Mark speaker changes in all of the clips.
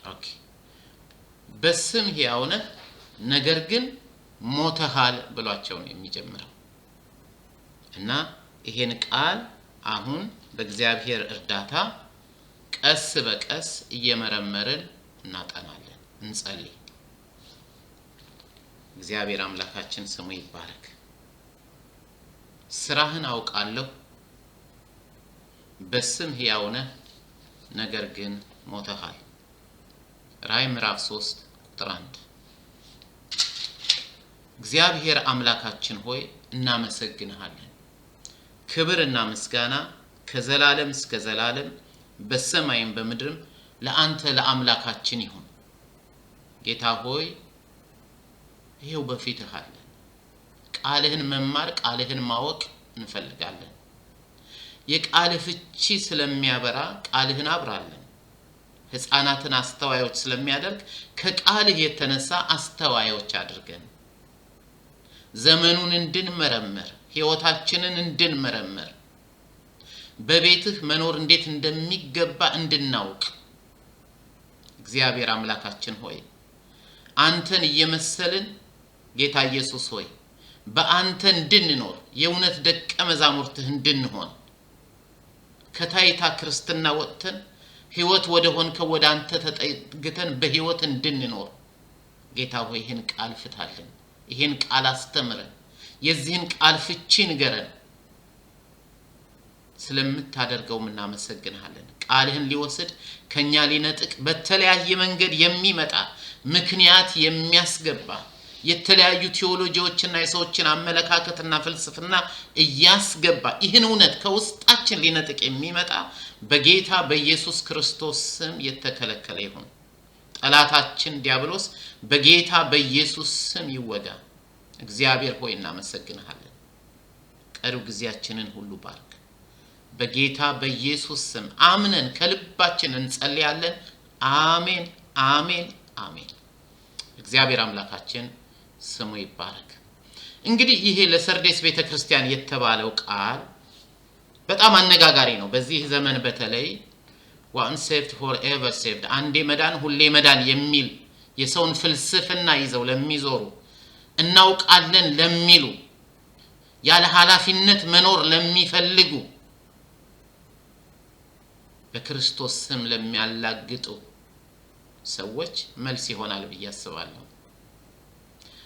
Speaker 1: ኦኬ በስም ሕያው ነህ ነገር ግን ሞተሃል ብሏቸው ነው የሚጀምረው እና ይሄን ቃል አሁን በእግዚአብሔር እርዳታ ቀስ በቀስ እየመረመርን እናጠናለን እንጸልይ እግዚአብሔር አምላካችን ስሙ ይባረክ ስራህን አውቃለሁ በስም ሕያው ነህ ነገር ግን ሞተሃል ራዕይ ምዕራፍ 3 ቁጥር 1 እግዚአብሔር አምላካችን ሆይ እናመሰግንሃለን ክብርና ምስጋና ከዘላለም እስከ ዘላለም በሰማይም በምድርም ለአንተ ለአምላካችን ይሁን ጌታ ሆይ ይሄው በፊትህ አለን ቃልህን መማር ቃልህን ማወቅ እንፈልጋለን የቃልህ ፍቺ ስለሚያበራ ቃልህን አብራለን ሕፃናትን አስተዋዮች ስለሚያደርግ ከቃልህ የተነሳ አስተዋዮች አድርገን ዘመኑን እንድንመረምር ሕይወታችንን እንድንመረምር በቤትህ መኖር እንዴት እንደሚገባ እንድናውቅ እግዚአብሔር አምላካችን ሆይ አንተን እየመሰልን ጌታ ኢየሱስ ሆይ በአንተ እንድንኖር የእውነት ደቀ መዛሙርትህ እንድንሆን ከታይታ ክርስትና ወጥተን ሕይወት ወደ ሆንከው ወደ አንተ ተጠግተን በሕይወት እንድንኖር ጌታ ሆይ ይህን ቃል ፍታልን ይህን ቃል አስተምረን የዚህን ቃል ፍቺ ንገረን ስለምታደርገው እናመሰግንሃለን ቃልህን ሊወስድ ከኛ ሊነጥቅ በተለያየ መንገድ የሚመጣ ምክንያት የሚያስገባ የተለያዩ ቴዎሎጂዎችና የሰዎችን አመለካከትና ፍልስፍና እያስገባ ይህን እውነት ከውስጣችን ሊነጥቅ የሚመጣ በጌታ በኢየሱስ ክርስቶስ ስም የተከለከለ ይሁን ጠላታችን ዲያብሎስ በጌታ በኢየሱስ ስም ይወጋ እግዚአብሔር ሆይ እናመሰግንሃለን ቀሪው ጊዜያችንን ሁሉ ባርክ በጌታ በኢየሱስ ስም አምነን ከልባችን እንጸልያለን አሜን አሜን አሜን እግዚአብሔር አምላካችን ስሙ ይባረክ እንግዲህ ይሄ ለሰርዴስ ቤተክርስቲያን የተባለው ቃል በጣም አነጋጋሪ ነው በዚህ ዘመን በተለይ once saved forever saved አንዴ መዳን ሁሌ መዳን የሚል የሰውን ፍልስፍና ይዘው ለሚዞሩ እናውቃለን ለሚሉ ያለ ኃላፊነት መኖር ለሚፈልጉ በክርስቶስ ስም ለሚያላግጡ ሰዎች መልስ ይሆናል ብዬ አስባለሁ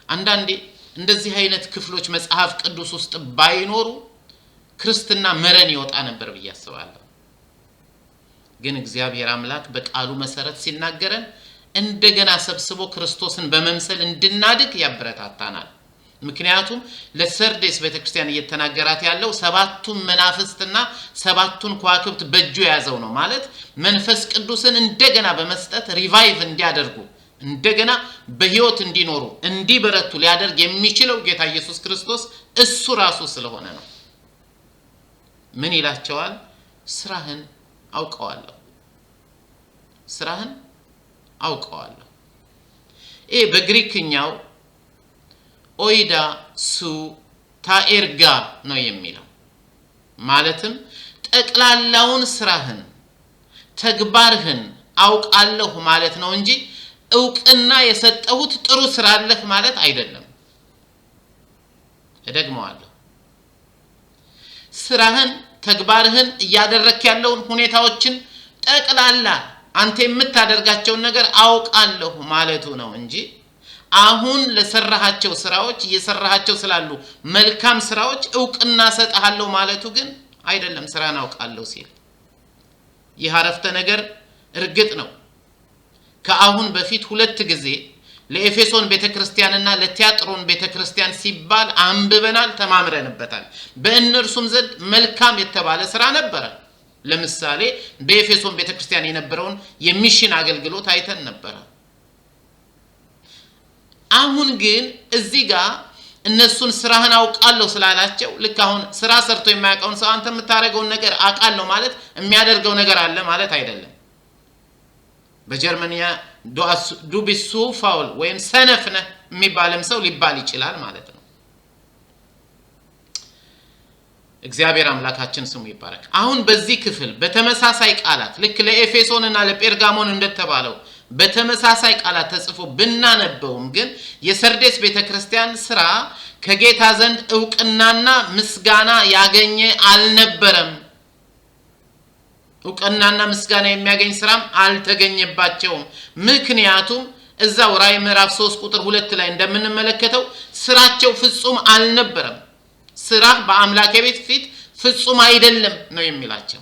Speaker 1: አንዳንዴ እንደዚህ አይነት ክፍሎች መጽሐፍ ቅዱስ ውስጥ ባይኖሩ ክርስትና መረን ይወጣ ነበር ብዬ አስባለሁ ግን እግዚአብሔር አምላክ በቃሉ መሰረት ሲናገረን እንደገና ሰብስቦ ክርስቶስን በመምሰል እንድናድግ ያበረታታናል ምክንያቱም ለሰርዴስ ቤተክርስቲያን እየተናገራት ያለው ሰባቱን መናፍስትና ሰባቱን ከዋክብት በእጁ ያዘው ነው ማለት መንፈስ ቅዱስን እንደገና በመስጠት ሪቫይቭ እንዲያደርጉ እንደገና በሕይወት እንዲኖሩ እንዲበረቱ ሊያደርግ የሚችለው ጌታ ኢየሱስ ክርስቶስ እሱ ራሱ ስለሆነ ነው ምን ይላቸዋል ስራህን አውቀዋለሁ ስራህን አውቀዋለሁ ይሄ በግሪክኛው ኦይዳ ሱ ታኤርጋ ነው የሚለው ማለትም ጠቅላላውን ስራህን ተግባርህን አውቃለሁ ማለት ነው እንጂ ዕውቅና የሰጠሁት ጥሩ ስራ አለህ ማለት አይደለም እደግመዋለሁ ስራህን ተግባርህን ያደረክ ያለውን ሁኔታዎችን ጠቅላላ አንተ የምታደርጋቸው ነገር አውቃለሁ ማለቱ ነው እንጂ አሁን ለሰራሃቸው ስራዎች እየሰራሃቸው ስላሉ መልካም ስራዎች ዕውቅና ሰጣለሁ ማለቱ ግን አይደለም ስራን አውቃለሁ ሲል ይህ አረፍተ ነገር እርግጥ ነው ከአሁን በፊት ሁለት ጊዜ ለኤፌሶን ቤተክርስቲያንና ለቲያጥሮን ቤተክርስቲያን ሲባል አንብበናል ተማምረንበታል በእነርሱም ዘንድ መልካም የተባለ ስራ ነበር ለምሳሌ በኤፌሶን ቤተክርስቲያን የነበረውን የሚሽን አገልግሎት አይተን ነበር አሁን ግን እዚህ ጋር እነሱን ስራህን አውቃለሁ ስላላቸው ልክ አሁን ስራ ሰርቶ የማያውቀውን ሰው አንተ የምታረገው ነገር አውቃለሁ ማለት የሚያደርገው ነገር አለ ማለት አይደለም በጀርመንኛ ዱ ቢሱ ፋውል ወይም ሰነፍ ነህ የሚባልም ሰው ሊባል ይችላል ማለት ነው እግዚአብሔር አምላካችን ስሙ ይባረክ አሁን በዚህ ክፍል በተመሳሳይ ቃላት ልክ ለኤፌሶንና ለጴርጋሞን እንደተባለው በተመሳሳይ ቃላት ተጽፎ ብናነበውም ግን የሰርዴስ ቤተክርስቲያን ስራ ከጌታ ዘንድ ዕውቅናና ምስጋና ያገኘ አልነበረም። ዕውቅናና ምስጋና የሚያገኝ ስራም አልተገኘባቸውም። ምክንያቱም እዛው ራዕይ ምዕራፍ 3 ቁጥር 2 ላይ እንደምንመለከተው ስራቸው ፍጹም አልነበረም። ስራ በአምላክ ቤት ፊት ፍጹም አይደለም ነው የሚላቸው።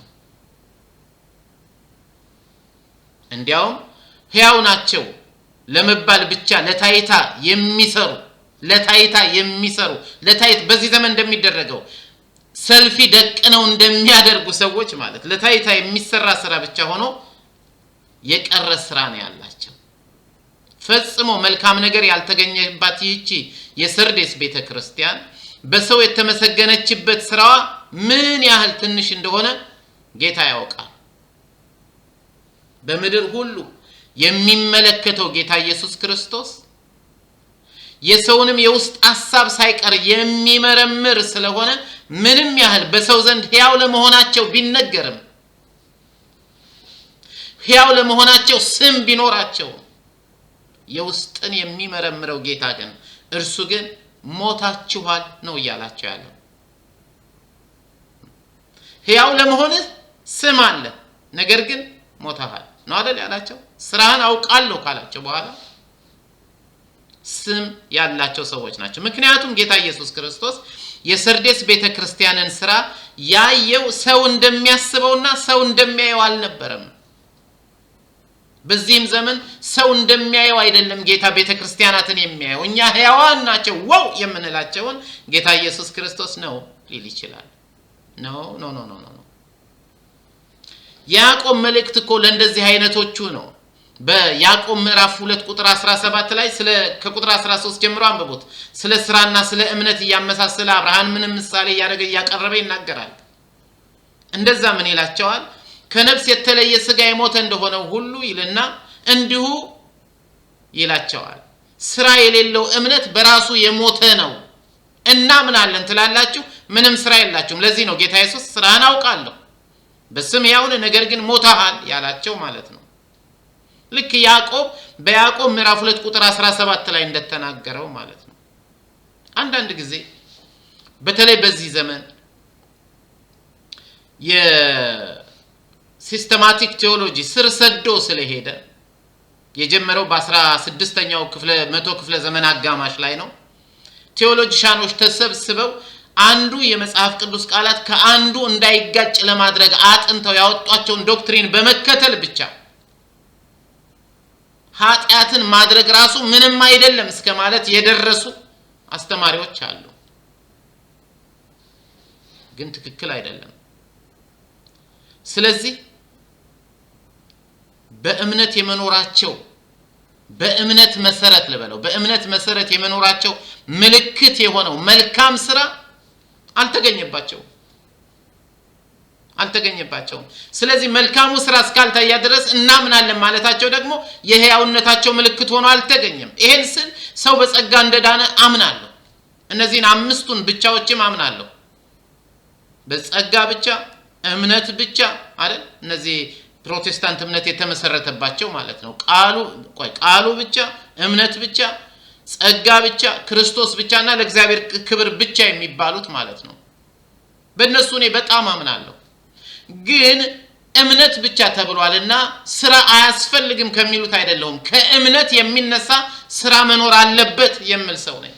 Speaker 1: እንዲያውም ሕያው ናቸው ለመባል ብቻ ለታይታ የሚሰሩ ለታይት በዚህ ዘመን እንደሚደረገው ሰልፊ ደቅነው እንደሚያደርጉ ሰዎች ማለት ለታይታ የሚሰራ ስራ ብቻ ሆኖ የቀረ ስራ ነው ያላቸው። ፈጽሞ መልካም ነገር ያልተገኘባት ይህቺ የሰርዴስ ቤተክርስቲያን በሰው የተመሰገነችበት ስራዋ ምን ያህል ትንሽ እንደሆነ ጌታ ያውቃል። በምድር ሁሉ የሚመለከተው ጌታ ኢየሱስ ክርስቶስ የሰውንም የውስጥ ሐሳብ ሳይቀር የሚመረምር ስለሆነ ምንም ያህል በሰው ዘንድ ሕያው ለመሆናቸው ቢነገርም ሕያው ለመሆናቸው ስም ቢኖራቸው የውስጥን የሚመረምረው ጌታ ግን እርሱ ግን ሞታችኋል ነው እያላቸው ያለው። ሕያው ለመሆንህ ስም አለ፣ ነገር ግን ሞተሃል ነው አይደል ያላቸው። ስራህን አውቃለሁ ካላቸው በኋላ ስም ያላቸው ሰዎች ናቸው። ምክንያቱም ጌታ ኢየሱስ ክርስቶስ የሰርዴስ ቤተክርስቲያንን ስራ ያየው ሰው እንደሚያስበውና ሰው እንደሚያየው አልነበረም። በዚህም ዘመን ሰው እንደሚያየው አይደለም ጌታ ቤተክርስቲያናትን የሚያየው። እኛ ሕያዋን ናቸው ዋው የምንላቸውን ጌታ ኢየሱስ ክርስቶስ ነው ሊል ይችላል። ኖ ያዕቆብ መልእክት እኮ ለእንደዚህ አይነቶቹ ነው። በያዕቆብ ምዕራፍ 2 ቁጥር 17 ላይ ከቁጥር 13 ጀምሮ አንብቡት። ስለ ስራና ስለ እምነት እያመሳሰለ አብርሃምን ምሳሌ እያቀረበ ይናገራል። እንደዛ ምን ይላቸዋል? ከነፍስ የተለየ ስጋ የሞተ እንደሆነ ሁሉ ይልና እንዲሁ ይላቸዋል። ስራ የሌለው እምነት በራሱ የሞተ ነው። እና ምን አለን ትላላችሁ? ምንም ስራ የላችሁም። ለዚህ ነው ጌታ ኢየሱስ ስራህን አውቃለሁ በስም ያውን ነገር ግን ሞተሃል ያላቸው ማለት ነው። ልክ በያዕቆብ ምዕራፍ 2 ቁጥር 17 ላይ እንደተናገረው ማለት ነው። አንዳንድ ጊዜ በተለይ በዚህ ዘመን የሲስተማቲክ ቴዎሎጂ ስር ሰዶ ስለሄደ የጀመረው በ16ኛው መቶ ክፍለ ዘመን አጋማሽ ላይ ነው። ቴዎሎጂሻኖች ተሰብስበው አንዱ የመጽሐፍ ቅዱስ ቃላት ከአንዱ እንዳይጋጭ ለማድረግ አጥንተው ያወጧቸውን ዶክትሪን በመከተል ብቻ ኃጢአትን ማድረግ ራሱ ምንም አይደለም እስከ ማለት የደረሱ አስተማሪዎች አሉ። ግን ትክክል አይደለም። ስለዚህ በእምነት መሰረት የመኖራቸው ምልክት የሆነው መልካም ስራ አልተገኘባቸውም። ስለዚህ መልካሙ ስራ እስካልታየ ድረስ እናምናለን ማለታቸው ደግሞ የሕያውነታቸው ምልክት ሆኖ አልተገኘም። ይሄን ስል ሰው በጸጋ እንደዳነ አምናለሁ። እነዚህን አምስቱን ብቻዎችም አምናለሁ። በጸጋ ብቻ፣ እምነት ብቻ አይደል? እነዚህ ፕሮቴስታንት እምነት የተመሰረተባቸው ማለት ነው። ቃሉ ብቻ፣ እምነት ብቻ፣ ጸጋ ብቻ፣ ክርስቶስ ብቻና ለእግዚአብሔር ክብር ብቻ የሚባሉት ማለት ነው። በእነሱ እኔ በጣም አምናለሁ። ግን እምነት ብቻ ተብሏልና ስራ አያስፈልግም ከሚሉት አይደለሁም። ከእምነት የሚነሳ ስራ መኖር አለበት የሚል ሰው ነኝ።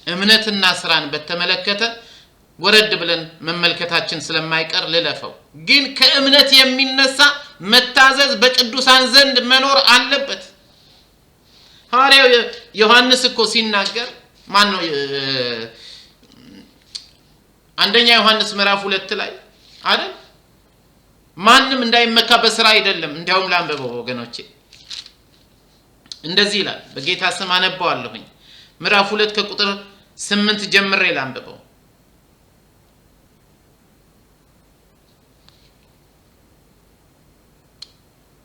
Speaker 1: እምነትና ስራን በተመለከተ ወረድ ብለን መመልከታችን ስለማይቀር ልለፈው። ግን ከእምነት የሚነሳ መታዘዝ በቅዱሳን ዘንድ መኖር አለበት። ሐዋርያው ዮሐንስ እኮ ሲናገር ማነው አንደኛ ዮሐንስ ምዕራፍ 2 ላይ አይደል? ማንም እንዳይመካ በስራ አይደለም። እንዲያውም ላንብበው ወገኖቼ፣ እንደዚህ ይላል። በጌታ ስም አነባዋለሁኝ። ምዕራፍ 2 ከቁጥር 8 ጀምሬ ላንብበው።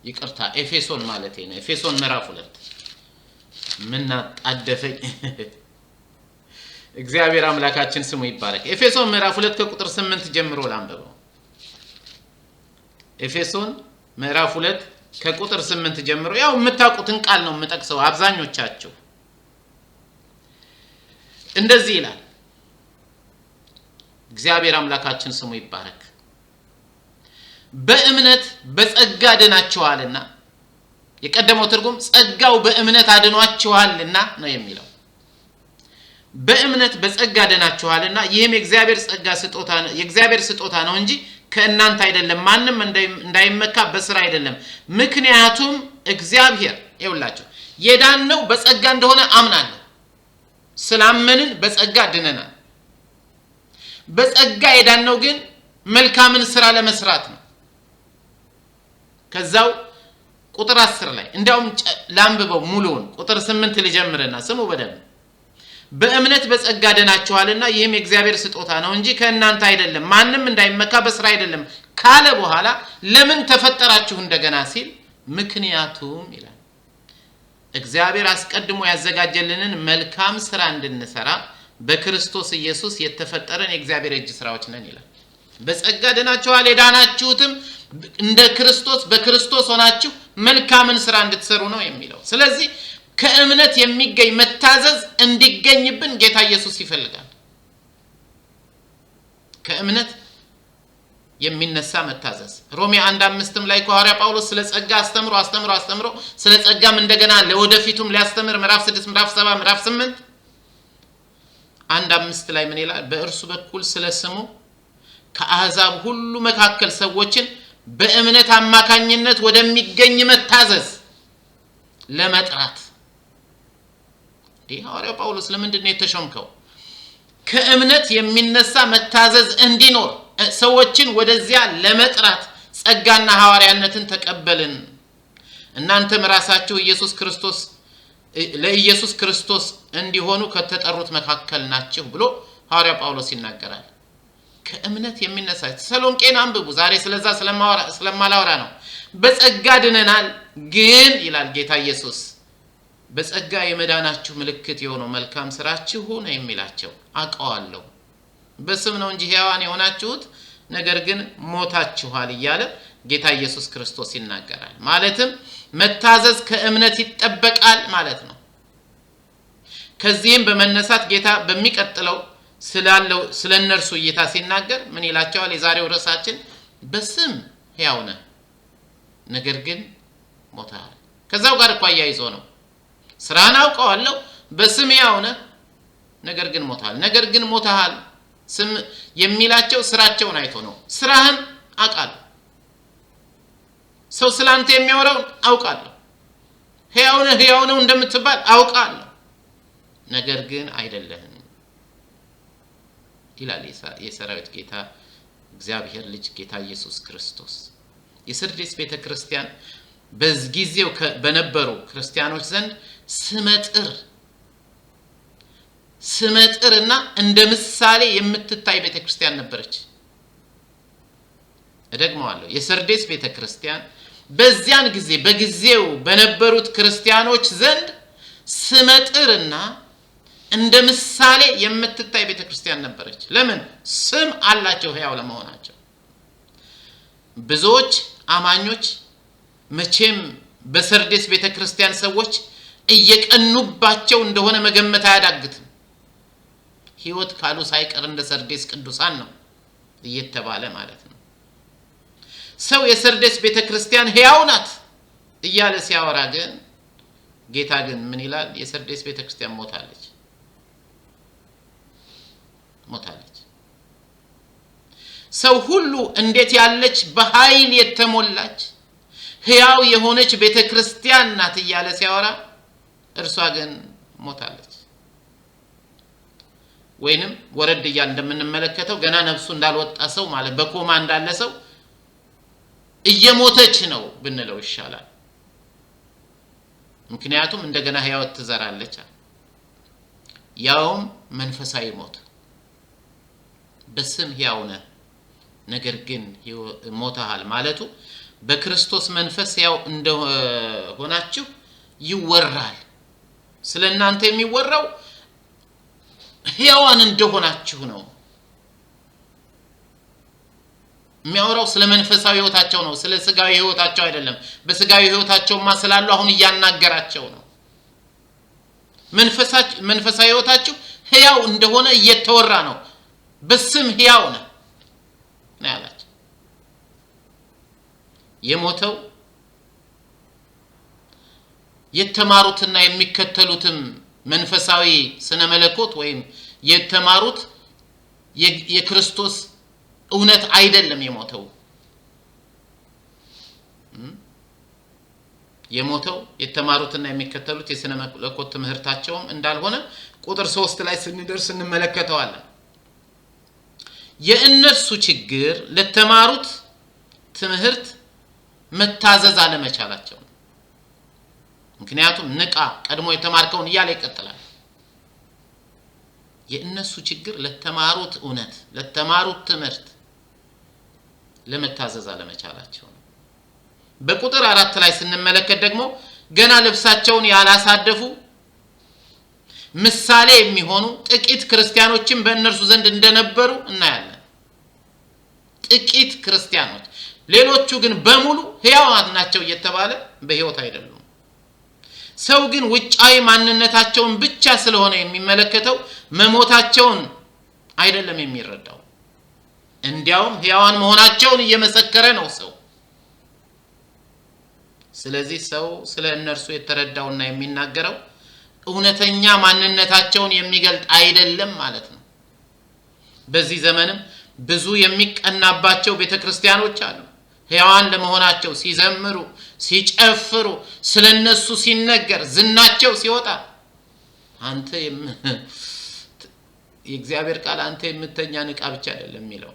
Speaker 1: ይቅርታ ኤፌሶን ማለቴ ነው። ኤፌሶን ምዕራፍ 2 ምን አጣደፈኝ። እግዚአብሔር አምላካችን ስሙ ይባረክ። ኤፌሶን ምዕራፍ 2 ከቁጥር 8 ጀምሮ ላንብበው። ኤፌሶን ምዕራፍ 2 ከቁጥር 8 ጀምሮ ያው የምታውቁትን ቃል ነው የምጠቅሰው አብዛኞቻችሁ። እንደዚህ ይላል። እግዚአብሔር አምላካችን ስሙ ይባረክ። በእምነት በጸጋ ድናችኋልና፣ የቀደመው ትርጉም ጸጋው በእምነት አድኗችኋልና ነው የሚለው። በእምነት በጸጋ ድናችኋልና ይህም የእግዚአብሔር ስጦታ ነው እንጂ ከእናንተ አይደለም፣ ማንም እንዳይመካ በስራ አይደለም። ምክንያቱም እግዚአብሔር ይውላችሁ የዳነው በጸጋ እንደሆነ አምናለሁ። ስላመንን በጸጋ ድነናል። በጸጋ የዳነው ግን መልካምን ስራ ለመስራት ነው። ከዛው ቁጥር 10 ላይ እንዲያውም ላንብበው ሙሉውን ቁጥር 8 ልጀምርና ስሙ በደንብ። በእምነት በጸጋ ድናችኋልና ይህም የእግዚአብሔር ስጦታ ነው እንጂ ከእናንተ አይደለም፣ ማንም እንዳይመካ በስራ አይደለም ካለ በኋላ ለምን ተፈጠራችሁ እንደገና ሲል ምክንያቱም ይላል እግዚአብሔር አስቀድሞ ያዘጋጀልንን መልካም ስራ እንድንሰራ በክርስቶስ ኢየሱስ የተፈጠረን የእግዚአብሔር እጅ ስራዎች ነን ይላል። በጸጋ ድናችኋል፣ የዳናችሁትም እንደ ክርስቶስ በክርስቶስ ሆናችሁ መልካምን ስራ እንድትሰሩ ነው የሚለው። ስለዚህ ከእምነት የሚገኝ መታዘዝ እንዲገኝብን ጌታ ኢየሱስ ይፈልጋል። ከእምነት የሚነሳ መታዘዝ ሮሜ 1:5 ላይ ሐዋርያ ጳውሎስ ስለ ጸጋ አስተምሮ ስለ ጸጋም እንደገና ለወደፊቱም ሊያስተምር ምዕራፍ 6 ምዕራፍ 7 ምዕራፍ 8 1:5 ላይ ምን ይላል? በእርሱ በኩል ስለ ስሙ ከአሕዛብ ሁሉ መካከል ሰዎችን በእምነት አማካኝነት ወደሚገኝ መታዘዝ ለመጥራት። ሐዋርያ ጳውሎስ ለምንድን ነው የተሾምከው? ከእምነት የሚነሳ መታዘዝ እንዲኖር ሰዎችን ወደዚያ ለመጥራት ጸጋና ሐዋርያነትን ተቀበልን። እናንተም ራሳችሁ ለኢየሱስ ክርስቶስ እንዲሆኑ ከተጠሩት መካከል ናችሁ ብሎ ሐዋርያ ጳውሎስ ይናገራል። ከእምነት የሚነሳ ተሰሎንቄን አንብቡ። ዛሬ ስለዛ ስለማላወራ ነው። በጸጋ ድነናል ግን ይላል ጌታ ኢየሱስ በጸጋ የመዳናችሁ ምልክት የሆነው መልካም ስራችሁ ነው የሚላቸው። አውቀዋለሁ በስም ነው እንጂ ሕያዋን የሆናችሁት ነገር ግን ሞታችኋል እያለ ጌታ ኢየሱስ ክርስቶስ ይናገራል። ማለትም መታዘዝ ከእምነት ይጠበቃል ማለት ነው። ከዚህም በመነሳት ጌታ በሚቀጥለው ስለነርሱ እይታ ሲናገር ምን ይላቸዋል? የዛሬው ርዕሳችን በስም ሕያው ነህ ነገር ግን ሞተሃል። ከዛው ጋር እኮ አያይዞ ነው። ስራህን አውቀዋለሁ በስም ሕያው ነህ ነገር ግን ሞተሃል። ነገር ግን ሞተሃል ስም የሚላቸው ስራቸውን አይቶ ነው። ስራህን አውቃለሁ፣ ሰው ስላንተ የሚያወራው አውቃለሁ፣ ሕያው ነው እንደምትባል አውቃለሁ፣ ነገር ግን አይደለህም ይላል የሰራዊት ጌታ እግዚአብሔር ልጅ ጌታ ኢየሱስ ክርስቶስ። የሰርዴስ ቤተክርስቲያን በጊዜው በነበሩ ክርስቲያኖች ዘንድ ስመጥርና እንደ ምሳሌ የምትታይ ቤተክርስቲያን ነበረች። እደግመዋለሁ። የሰርዴስ ቤተክርስቲያን በዚያን ጊዜ በጊዜው በነበሩት ክርስቲያኖች ዘንድ ስመጥርና እንደ ምሳሌ የምትታይ ቤተክርስቲያን ነበረች። ለምን? ስም አላቸው ሕያው ለመሆናቸው። ብዙዎች አማኞች መቼም በሰርዴስ ቤተክርስቲያን ሰዎች እየቀኑባቸው እንደሆነ መገመት አያዳግትም። ሕይወት ካሉ ሳይቀር እንደ ሰርዴስ ቅዱሳን ነው እየተባለ ማለት ነው። ሰው የሰርዴስ ቤተክርስቲያን ሕያው ናት እያለ ሲያወራ ግን ጌታ ግን ምን ይላል? የሰርዴስ ቤተክርስቲያን ሞታለች። ሰው ሁሉ እንዴት ያለች በኃይል የተሞላች ሕያው የሆነች ቤተክርስቲያን ናት እያለ ሲያወራ እርሷ ግን ሞታለች። ወይንም ወረድ እያለ እንደምንመለከተው ገና ነፍሱ እንዳልወጣ ሰው ማለት በኮማ እንዳለ ሰው እየሞተች ነው ብንለው ይሻላል። ምክንያቱም እንደገና ሕይወት ትዘራለች፣ ያውም መንፈሳዊ ሞት። በስም ሕያው ነህ ነገር ግን ሞተሃል ማለቱ በክርስቶስ መንፈስ ሕያው እንደሆናችሁ ይወራል። ስለናንተ የሚወራው ሕያዋን እንደሆናችሁ ነው። የሚያወራው ስለ መንፈሳዊ ህይወታቸው ነው፣ ስለ ስጋዊ ህይወታቸው አይደለም። በስጋዊ ህይወታቸውማ ስላሉ አሁን እያናገራቸው ነው። መንፈሳዊ ህይወታቸው ህያው እንደሆነ እየተወራ ነው። በስም ህያው ነው ያላቸው። የሞተው የተማሩትና የሚከተሉትም መንፈሳዊ ስነ መለኮት ወይም የተማሩት የክርስቶስ እውነት አይደለም። የሞተው የተማሩትና የሚከተሉት የስነ መለኮት ትምህርታቸውም እንዳልሆነ ቁጥር 3 ላይ ስንደርስ እንመለከተዋለን። የእነርሱ ችግር ለተማሩት ትምህርት መታዘዝ አለመቻላቸው ነው። ምክንያቱም ንቃ ቀድሞ የተማርከውን እያለ ይቀጥላል። የእነሱ ችግር ለተማሩት እውነት ለተማሩት ትምህርት ለመታዘዝ አለመቻላቸው ነው። በቁጥር 4 ላይ ስንመለከት ደግሞ ገና ልብሳቸውን ያላሳደፉ ምሳሌ የሚሆኑ ጥቂት ክርስቲያኖችን በእነርሱ ዘንድ እንደነበሩ እናያለን። ጥቂት ክርስቲያኖች፣ ሌሎቹ ግን በሙሉ ሕያዋን ናቸው እየተባለ በሕይወት አይደሉም። ሰው ግን ውጫዊ ማንነታቸውን ብቻ ስለሆነ የሚመለከተው መሞታቸውን አይደለም የሚረዳው። እንዲያውም ሕያዋን መሆናቸውን እየመሰከረ ነው ሰው። ስለዚህ ሰው ስለ እነርሱ የተረዳውና የሚናገረው እውነተኛ ማንነታቸውን የሚገልጥ አይደለም ማለት ነው። በዚህ ዘመንም ብዙ የሚቀናባቸው ቤተክርስቲያኖች አሉ። ሕያዋን ለመሆናቸው ሲዘምሩ፣ ሲጨፍሩ፣ ስለነሱ ሲነገር፣ ዝናቸው ሲወጣ አንተ የእግዚአብሔር ቃል አንተ የምተኛ ንቃ ብቻ አይደለም የሚለው።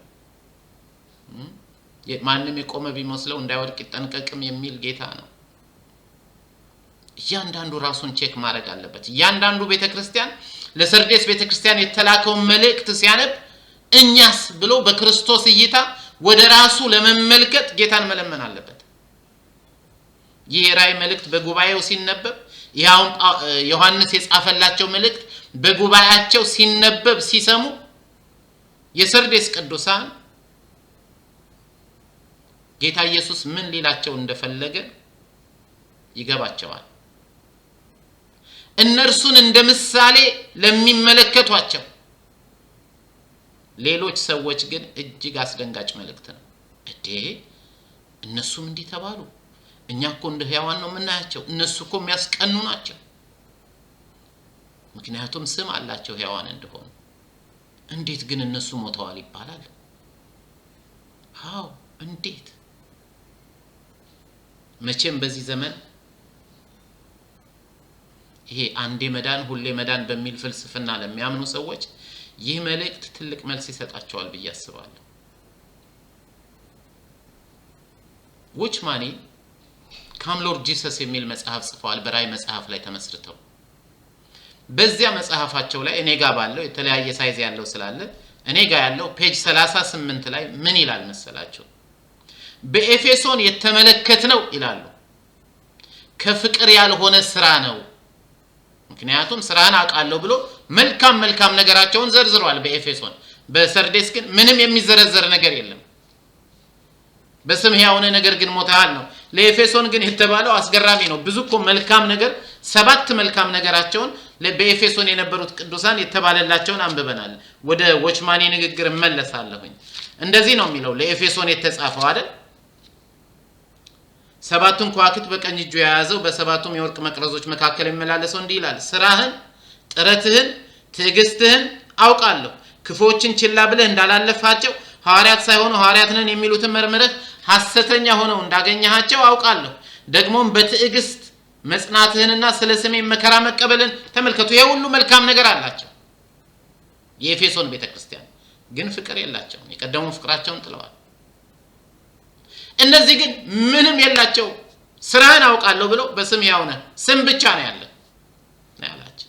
Speaker 1: ማንም የቆመ ቢመስለው እንዳይወድቅ ይጠንቀቅም የሚል ጌታ ነው። እያንዳንዱ ራሱን ቼክ ማድረግ አለበት። እያንዳንዱ ቤተክርስቲያን ለሰርዴስ ቤተክርስቲያን የተላከው መልእክት ሲያነብ እኛስ ብሎ በክርስቶስ እይታ ወደ ራሱ ለመመልከት ጌታን መለመን አለበት። ይህ ራእይ መልእክት በጉባኤው ሲነበብ፣ ይሄው ዮሐንስ የጻፈላቸው መልእክት በጉባኤያቸው ሲነበብ ሲሰሙ የሰርዴስ ቅዱሳን ጌታ ኢየሱስ ምን ሊላቸው እንደፈለገ ይገባቸዋል። እነርሱን እንደ ምሳሌ ለሚመለከቷቸው ሌሎች ሰዎች ግን እጅግ አስደንጋጭ መልእክት ነው። እነሱም እንዲህ ተባሉ፣ እኛ እኮ እንደ ሕያዋን ነው የምናያቸው፣ እነሱ እኮ የሚያስቀኑ ናቸው። ምክንያቱም ስም አላቸው ሕያዋን እንደሆኑ። እንዴት ግን እነሱ ሞተዋል ይባላል? እንዴት? መቼም በዚህ ዘመን ይሄ አንዴ መዳን ሁሌ መዳን በሚል ፍልስፍና ለሚያምኑ ሰዎች ይህ መልእክት ትልቅ መልስ ይሰጣቸዋል ብዬ አስባለሁ። ዎችማኒ ካም ሎርድ ጂሰስ የሚል መጽሐፍ ጽፈዋል፣ በራእይ መጽሐፍ ላይ ተመስርተው። በዚያ መጽሐፋቸው ላይ እኔ ጋር ባለው የተለያየ ሳይዝ ያለው ስላለ እኔ ጋር ያለው ፔጅ 38 ላይ ምን ይላል መሰላችሁ? በኤፌሶን የተመለከትነው ይላሉ ከፍቅር ያልሆነ ስራ ነው። ምክንያቱም ስራን አውቃለሁ ብሎ መልካም ነገራቸውን ዘርዝሯል በኤፌሶን። በሰርዴስ ግን ምንም የሚዘረዘር ነገር የለም። በስም ሕያውነ ነገር ግን ሞተሃል ነው። ለኤፌሶን ግን የተባለው አስገራሚ ነው። ብዙ እኮ መልካም ነገር 7 መልካም ነገራቸውን በኤፌሶን የነበሩት ቅዱሳን የተባለላቸውን አንብበናል። ወደ ዎችማኒ ንግግር መለሳለሁኝ። እንደዚህ ነው የሚለው ለኤፌሶን የተጻፈው አይደል? 7ቱን ከዋክብት በቀኝ እጁ የያዘው በሰባቱም የወርቅ መቅረዞች መካከል የሚመላለሰው እንዲህ ይላል፣ ስራህን፣ ጥረትህን፣ ትዕግስትህን አውቃለሁ። ክፉዎችን ችላ ብለህ እንዳላለፋቸው ሐዋርያት ሳይሆኑ ሐዋርያት ነን የሚሉትን መርምረህ ሐሰተኛ ሆነው እንዳገኘሃቸው አውቃለሁ። ደግሞም በትዕግስት መጽናትህንና ስለ ስሜ መከራ መቀበልን ተመልከቱ። ይሄ ሁሉ መልካም ነገር አላቸው የኤፌሶን ቤተክርስቲያን፣ ግን ፍቅር የላቸውም። የቀደሙ ፍቅራቸውን ጥለዋል። እነዚህ ግን ምንም የላቸው። ስራህን አውቃለሁ ብለው በስም ሕያው ነህ ስም ብቻ ነው ያለው ያላቸው።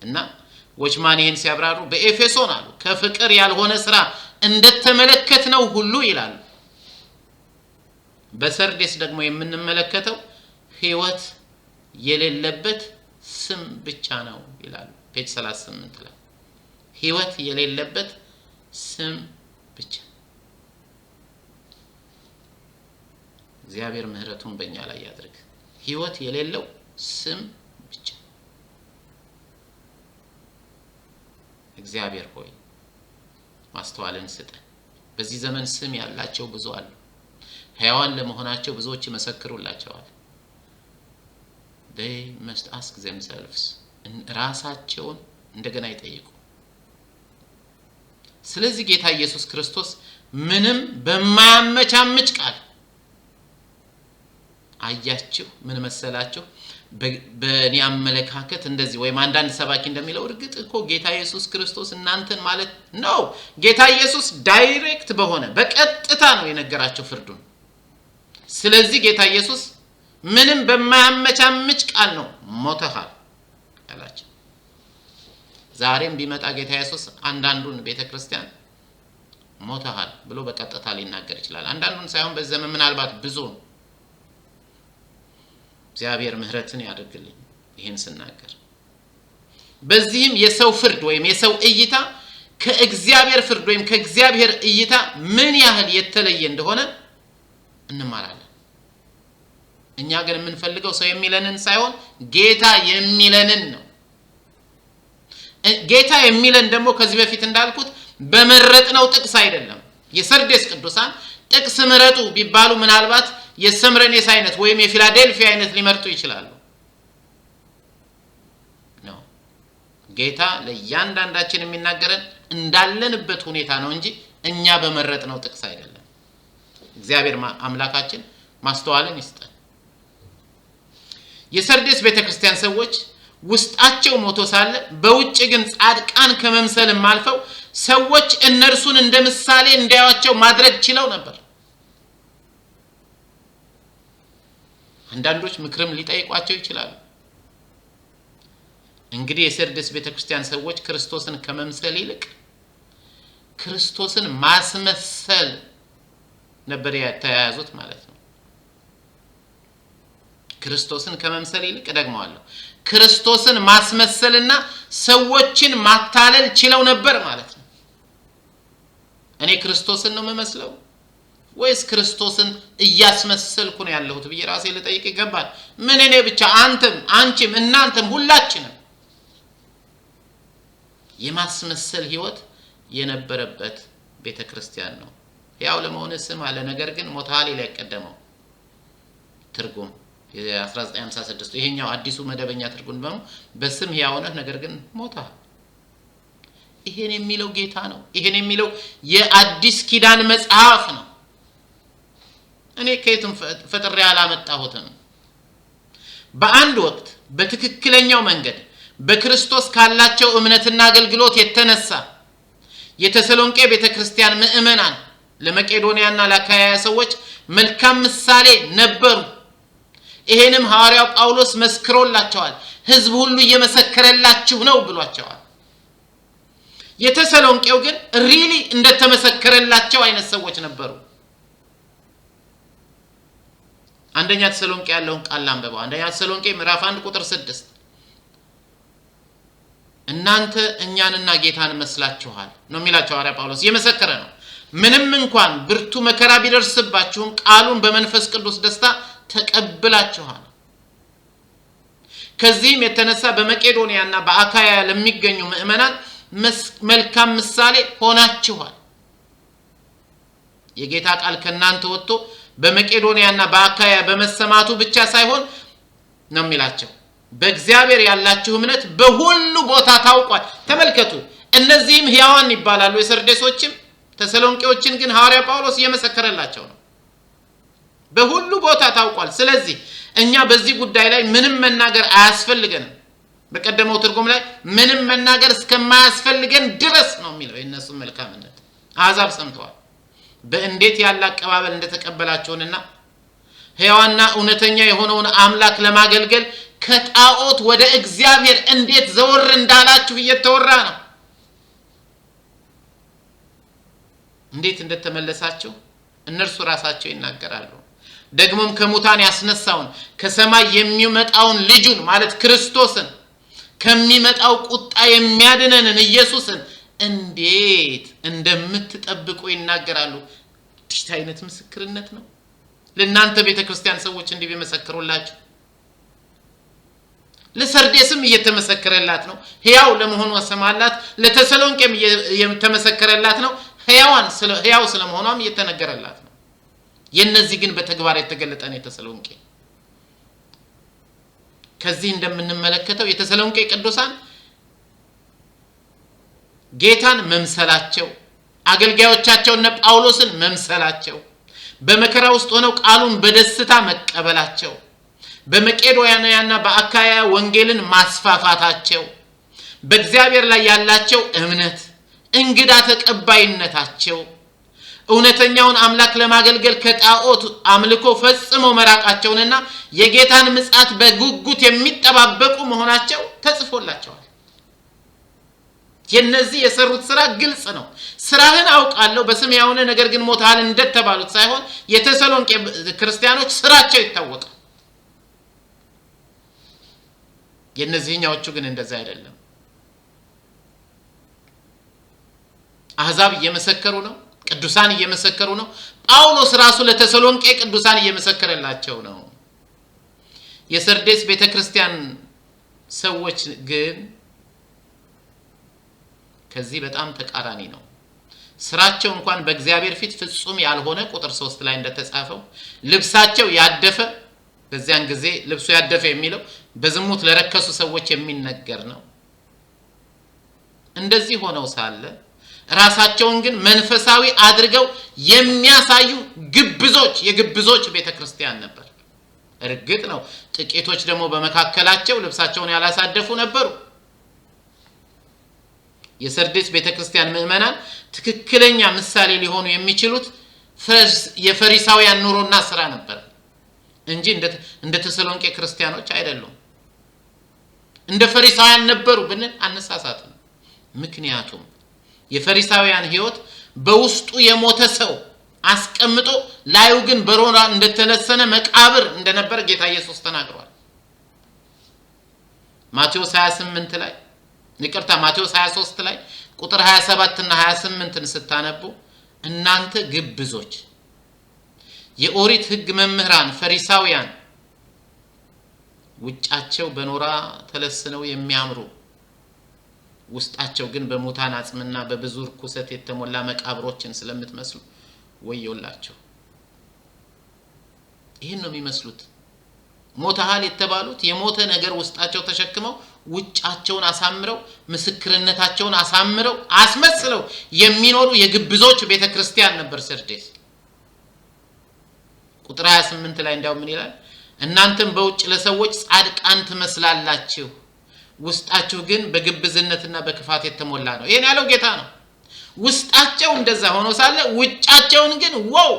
Speaker 1: እና ዎችማኒ ይህን ሲያብራሩ በኤፌሶን አሉ ከፍቅር ያልሆነ ስራ እንደተመለከትነው ሁሉ ይላሉ፣ በሰርዴስ ደግሞ የምንመለከተው ሕይወት የሌለበት ስም ብቻ ነው ይላሉ። ፔጅ 38 ላይ ሕይወት የሌለበት ስም ብቻ። እግዚአብሔር ምህረቱን በእኛ ላይ ያድርግ። ህይወት የሌለው ስም ብቻ። እግዚአብሔር ሆይ ማስተዋልን ስጠን። በዚህ ዘመን ስም ያላቸው ብዙ አሉ። ሕያዋን ለመሆናቸው ብዙዎች ይመሰክሩላቸዋል። they must ask themselves ራሳቸውን እንደገና ይጠይቁ። ስለዚህ ጌታ ኢየሱስ ክርስቶስ ምንም በማያመቻምጭ ቃል አያችሁ ምን መሰላችሁ በእኔ አመለካከት እንደዚህ ወይም አንዳንድ ሰባኪ እንደሚለው እርግጥ እኮ ጌታ ኢየሱስ ክርስቶስ እናንተን ማለት ነው። ጌታ ኢየሱስ ዳይሬክት በሆነ በቀጥታ ነው የነገራቸው ፍርዱን። ስለዚህ ጌታ ኢየሱስ ምንም በማያመቻምጭ ቃል ነው ሞተሃል ያላቸው። ዛሬም ቢመጣ ጌታ ኢየሱስ አንዳንዱን ቤተክርስቲያን ሞተሃል ብሎ በቀጥታ ሊናገር ይችላል። አንዳንዱን ሳይሆን በዘመን ምናልባት ብዙ እግዚአብሔር ምህረትን ያደርግልኝ ይሄን ስናገር። በዚህም የሰው ፍርድ ወይም የሰው እይታ ከእግዚአብሔር ፍርድ ወይም ከእግዚአብሔር እይታ ምን ያህል የተለየ እንደሆነ እንማራለን። እኛ ግን የምንፈልገው ሰው የሚለንን ሳይሆን ጌታ የሚለንን ነው። ጌታ የሚለን ደግሞ ከዚህ በፊት እንዳልኩት በመረጥነው ጥቅስ አይደለም። የሰርዴስ ቅዱሳን ጥቅስ ምረጡ ቢባሉ ምናልባት የሰምረኔስ አይነት ወይም የፊላዴልፊያ አይነት ሊመርጡ ይችላሉ። ነው ጌታ ለእያንዳንዳችን የሚናገረን እንዳለንበት ሁኔታ ነው እንጂ እኛ በመረጥነው ጥቅስ አይደለም። እግዚአብሔር አምላካችን ማስተዋልን ይስጠን። የሰርዴስ ቤተክርስቲያን ሰዎች ውስጣቸው ሞቶ ሳለ በውጭ ግን ጻድቃን ከመምሰልም አልፈው ሰዎች እነርሱን እንደ ምሳሌ እንዲያዩአቸው ማድረግ ችለው ነበር። አንዳንዶች ምክርም ሊጠይቋቸው ይችላሉ። እንግዲህ የሰርዴስ ቤተክርስቲያን ሰዎች ክርስቶስን ከመምሰል ይልቅ ክርስቶስን ማስመሰል ነበር የተያያዙት ማለት ነው። ክርስቶስን ከመምሰል ይልቅ ደግመዋለሁ ክርስቶስን ማስመሰልና ሰዎችን ማታለል ችለው ነበር ማለት ነው። እኔ ክርስቶስን ነው የምመስለው ወይስ ክርስቶስን እያስመሰልኩ ነው ያለሁት ብዬ ራሴ ልጠይቅ ይገባል። ምን እኔ ብቻ አንተም አንቺም እናንተም ሁላችንም የማስመሰል ህይወት የነበረበት ቤተክርስቲያን ነው። ያው ለመሆን ስም አለ፣ ነገር ግን ሞታል ይላል ቀደመው ትርጉም የ1956 ይሄኛው አዲሱ መደበኛ ትርጉም ነው። በስም ያው ነህ ነገር ግን ሞታል። ይሄን የሚለው ጌታ ነው። ይሄን የሚለው የአዲስ ኪዳን መጽሐፍ ነው። እኔ ከየትም ፈጥሬ አላመጣሁትም። በአንድ ወቅት በትክክለኛው መንገድ በክርስቶስ ካላቸው እምነትና አገልግሎት የተነሳ የተሰሎንቄ ቤተክርስቲያን ምእመናን ለመቄዶንያና ለአካያ ሰዎች መልካም ምሳሌ ነበሩ። ይሄንም ሐዋርያው ጳውሎስ መስክሮላቸዋል። ሕዝብ ሁሉ እየመሰከረላችሁ ነው ብሏቸዋል። የተሰሎንቄው ግን ሪሊ እንደተመሰከረላቸው አይነት ሰዎች ነበሩ። አንደኛ ተሰሎንቄ ያለውን ቃል አንብበው። አንደኛ ተሰሎንቄ ምዕራፍ 1 ቁጥር 6 እናንተ እኛንና ጌታን መስላችኋል ነው የሚላቸው ሐዋርያ ጳውሎስ። የመሰከረ ነው። ምንም እንኳን ብርቱ መከራ ቢደርስባችሁም ቃሉን በመንፈስ ቅዱስ ደስታ ተቀብላችኋል። ከዚህም የተነሳ በመቄዶንያና በአካያ ለሚገኙ ምእመናን መልካም ምሳሌ ሆናችኋል። የጌታ ቃል ከናንተ ወጥቶ በመቄዶንያና በአካያ በመሰማቱ ብቻ ሳይሆን ነው የሚላቸው በእግዚአብሔር ያላችሁ እምነት በሁሉ ቦታ ታውቋል። ተመልከቱ፣ እነዚህም ሕያዋን ይባላሉ የሰርዴሶችም ተሰሎንቄዎችን ግን ሐዋርያ ጳውሎስ እየመሰከረላቸው ነው። በሁሉ ቦታ ታውቋል። ስለዚህ እኛ በዚህ ጉዳይ ላይ ምንም መናገር አያስፈልገንም። በቀደመው ትርጉም ላይ ምንም መናገር እስከማያስፈልገን ድረስ ነው የሚለው የነሱ መልካምነት አሕዛብ ሰምተዋል። በእንዴት ያለ አቀባበል እንደተቀበላቸውና ሕያዋንና እውነተኛ የሆነውን አምላክ ለማገልገል ከጣዖት ወደ እግዚአብሔር እንዴት ዘወር እንዳላችሁ እየተወራ ነው። እንዴት እንደተመለሳችሁ እነርሱ ራሳቸው ይናገራሉ። ደግሞም ከሙታን ያስነሳውን ከሰማይ የሚመጣውን ልጁን ማለት ክርስቶስን ከሚመጣው ቁጣ የሚያድነንን ኢየሱስን እንዴት እንደምትጠብቁ ይናገራሉ። እንዴት አይነት ምስክርነት ነው! ለእናንተ ቤተክርስቲያን ሰዎች እንዲህ ቢመሰክሩላችሁ? ለሰርዴስም እየተመሰከረላት ነው ሕያው ለመሆኗ ሰማላት። ለተሰሎንቄም እየተመሰከረላት ነው ሕያው ስለመሆኗም እየተነገረላት ነው። የነዚህ ግን በተግባር የተገለጠ ነው የተሰሎንቄ። ከዚህ እንደምንመለከተው የተሰሎንቄ ቅዱሳን ጌታን መምሰላቸው፣ አገልጋዮቻቸውና ጳውሎስን መምሰላቸው፣ በመከራ ውስጥ ሆነው ቃሉን በደስታ መቀበላቸው፣ በመቄዶንያና በአካያ ወንጌልን ማስፋፋታቸው፣ በእግዚአብሔር ላይ ያላቸው እምነት፣ እንግዳ ተቀባይነታቸው፣ እውነተኛውን አምላክ ለማገልገል ከጣዖት አምልኮ ፈጽሞ መራቃቸውንና የጌታን ምጽአት በጉጉት የሚጠባበቁ መሆናቸው ተጽፎላቸዋል። የነዚህ የሰሩት ስራ ግልጽ ነው። ስራህን አውቃለሁ በስም ያውነ ነገር ግን ሞታል እንደተባሉት ሳይሆን የተሰሎንቄ ክርስቲያኖች ስራቸው ይታወቃል። የነዚህኛዎቹ ግን እንደዛ አይደለም። አሕዛብ እየመሰከሩ ነው፣ ቅዱሳን እየመሰከሩ ነው። ጳውሎስ ራሱ ለተሰሎንቄ ቅዱሳን እየመሰከረላቸው ነው። የሰርዴስ ቤተክርስቲያን ሰዎች ግን ከዚህ በጣም ተቃራኒ ነው። ስራቸው እንኳን በእግዚአብሔር ፊት ፍጹም ያልሆነ ቁጥር 3 ላይ እንደተጻፈው ልብሳቸው ያደፈ፣ በዚያን ጊዜ ልብሱ ያደፈ የሚለው በዝሙት ለረከሱ ሰዎች የሚነገር ነው። እንደዚህ ሆነው ሳለ ራሳቸውን ግን መንፈሳዊ አድርገው የሚያሳዩ የግብዞች ቤተክርስቲያን ነበር። እርግጥ ነው ጥቂቶች ደግሞ በመካከላቸው ልብሳቸውን ያላሳደፉ ነበሩ። የሰርዴስ ቤተክርስቲያን ምዕመናን ትክክለኛ ምሳሌ ሊሆኑ የሚችሉት የፈሪሳውያን ኑሮና ስራ ነበር እንጂ እንደ ተሰሎንቄ ክርስቲያኖች አይደሉም። እንደ ፈሪሳውያን ነበሩ ብንል አነሳሳትም። ምክንያቱም የፈሪሳውያን ህይወት በውስጡ የሞተ ሰው አስቀምጦ ላዩ ግን በሮራ እንደተለሰነ መቃብር እንደነበር ጌታ ኢየሱስ ተናግሯል። ማቴዎስ 23 ላይ ቁጥር 27 እና 28ን ስታነቡ እናንተ ግብዞች የኦሪት ህግ መምህራን ፈሪሳውያን ውጫቸው በኖራ ተለስነው የሚያምሩ ውስጣቸው ግን በሙታን አጽምና በብዙ ርኩሰት የተሞላ መቃብሮችን ስለምትመስሉ ወዮላችሁ። ይሄን ነው የሚመስሉት። ሞተሃል የተባሉት የሞተ ነገር ውስጣቸው ተሸክመው ውጫቸውን አሳምረው ምስክርነታቸውን አሳምረው አስመስለው የሚኖሩ የግብዞች ቤተክርስቲያን ነበር ሰርዴስ። ቁጥር 28 ላይ እንዳው ምን ይላል? እናንተም በውጭ ለሰዎች ጻድቃን ትመስላላችሁ፣ ውስጣችሁ ግን በግብዝነትና በክፋት የተሞላ ነው። ይሄን ያለው ጌታ ነው። ውስጣቸው እንደዛ ሆኖ ሳለ ውጫቸውን ግን ዋው!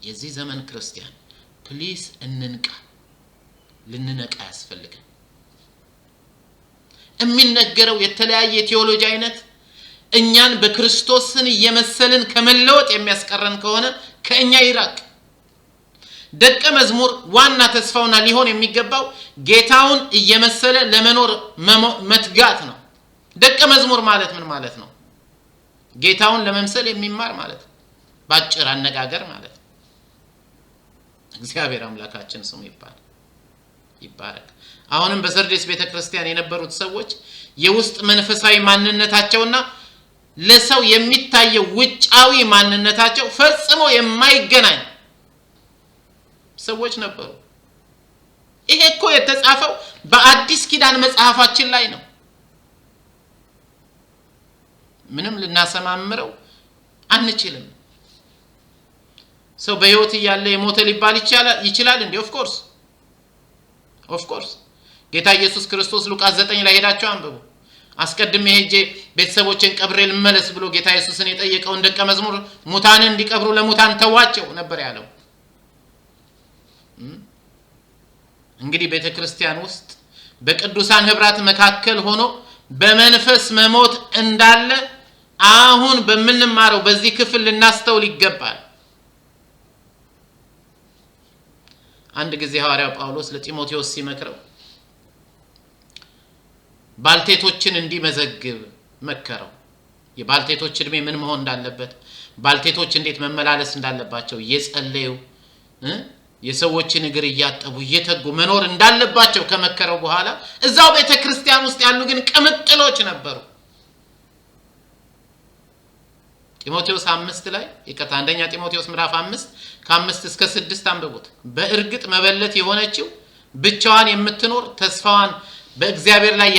Speaker 1: የዚህ ዘመን ክርስቲያን ፕሊስ እንንቃ፣ ልንነቃ ያስፈልጋል። የሚነገረው የተለያየ ቴዎሎጂ አይነት እኛን በክርስቶስን እየመሰልን ከመለወጥ የሚያስቀረን ከሆነ ከኛ ይራቅ። ደቀ መዝሙር ዋና ተስፋውና ሊሆን የሚገባው ጌታውን እየመሰለ ለመኖር መትጋት ነው። ደቀ መዝሙር ማለት ምን ማለት ነው? ጌታውን ለመምሰል የሚማር ማለት ነው። ባጭር አነጋገር ማለት ነው። እግዚአብሔር አምላካችን ስሙ ይባረክ። አሁንም በሰርዴስ ቤተክርስቲያን የነበሩት ሰዎች የውስጥ መንፈሳዊ ማንነታቸውና ለሰው የሚታየው ውጫዊ ማንነታቸው ፈጽሞ የማይገናኝ ሰዎች ነበሩ። ይሄ እኮ የተጻፈው በአዲስ ኪዳን መጽሐፋችን ላይ ነው። ምንም ልናሰማምረው አንችልም። ሰው በህይወት ያለ የሞተ ሊባል ይችላል እንዴ? ኦፍ ኮርስ ጌታ ኢየሱስ ክርስቶስ ሉቃስ 9 ላይ ሄዳችሁ አንብቡ። አስቀድሜ ሄጄ ቤተሰቦችን ቀብሬ ልመለስ ብሎ ጌታ ኢየሱስን የጠየቀው ደቀ መዝሙር ሙታንን እንዲቀብሩ ለሙታን ተዋቸው ነበር ያለው። እንግዲህ ቤተክርስቲያን ውስጥ በቅዱሳን ህብራት መካከል ሆኖ በመንፈስ መሞት እንዳለ አሁን በመንማረው በዚህ ክፍል ልናስተውል ይገባል። አንድ ጊዜ ሐዋርያው ጳውሎስ ለጢሞቴዎስ ሲመክረው ባልቴቶችን እንዲመዘግብ መከረው። የባልቴቶች እድሜ ምን መሆን እንዳለበት፣ ባልቴቶች እንዴት መመላለስ እንዳለባቸው እየጸለዩ የሰዎችን እግር እያጠቡ እየተጉ መኖር እንዳለባቸው ከመከረው በኋላ እዛው ቤተክርስቲያን ውስጥ ያሉ ግን ቅምጥሎች ነበሩ። ጢሞቴዎስ 5 ላይ አንደኛ ጢሞቴዎስ ምዕራፍ 5 ከ5 እስከ 6 አንብቡት። በእርግጥ መበለት የሆነችው ብቻዋን የምትኖር ተስፋዋን በእግዚአብሔር ላይ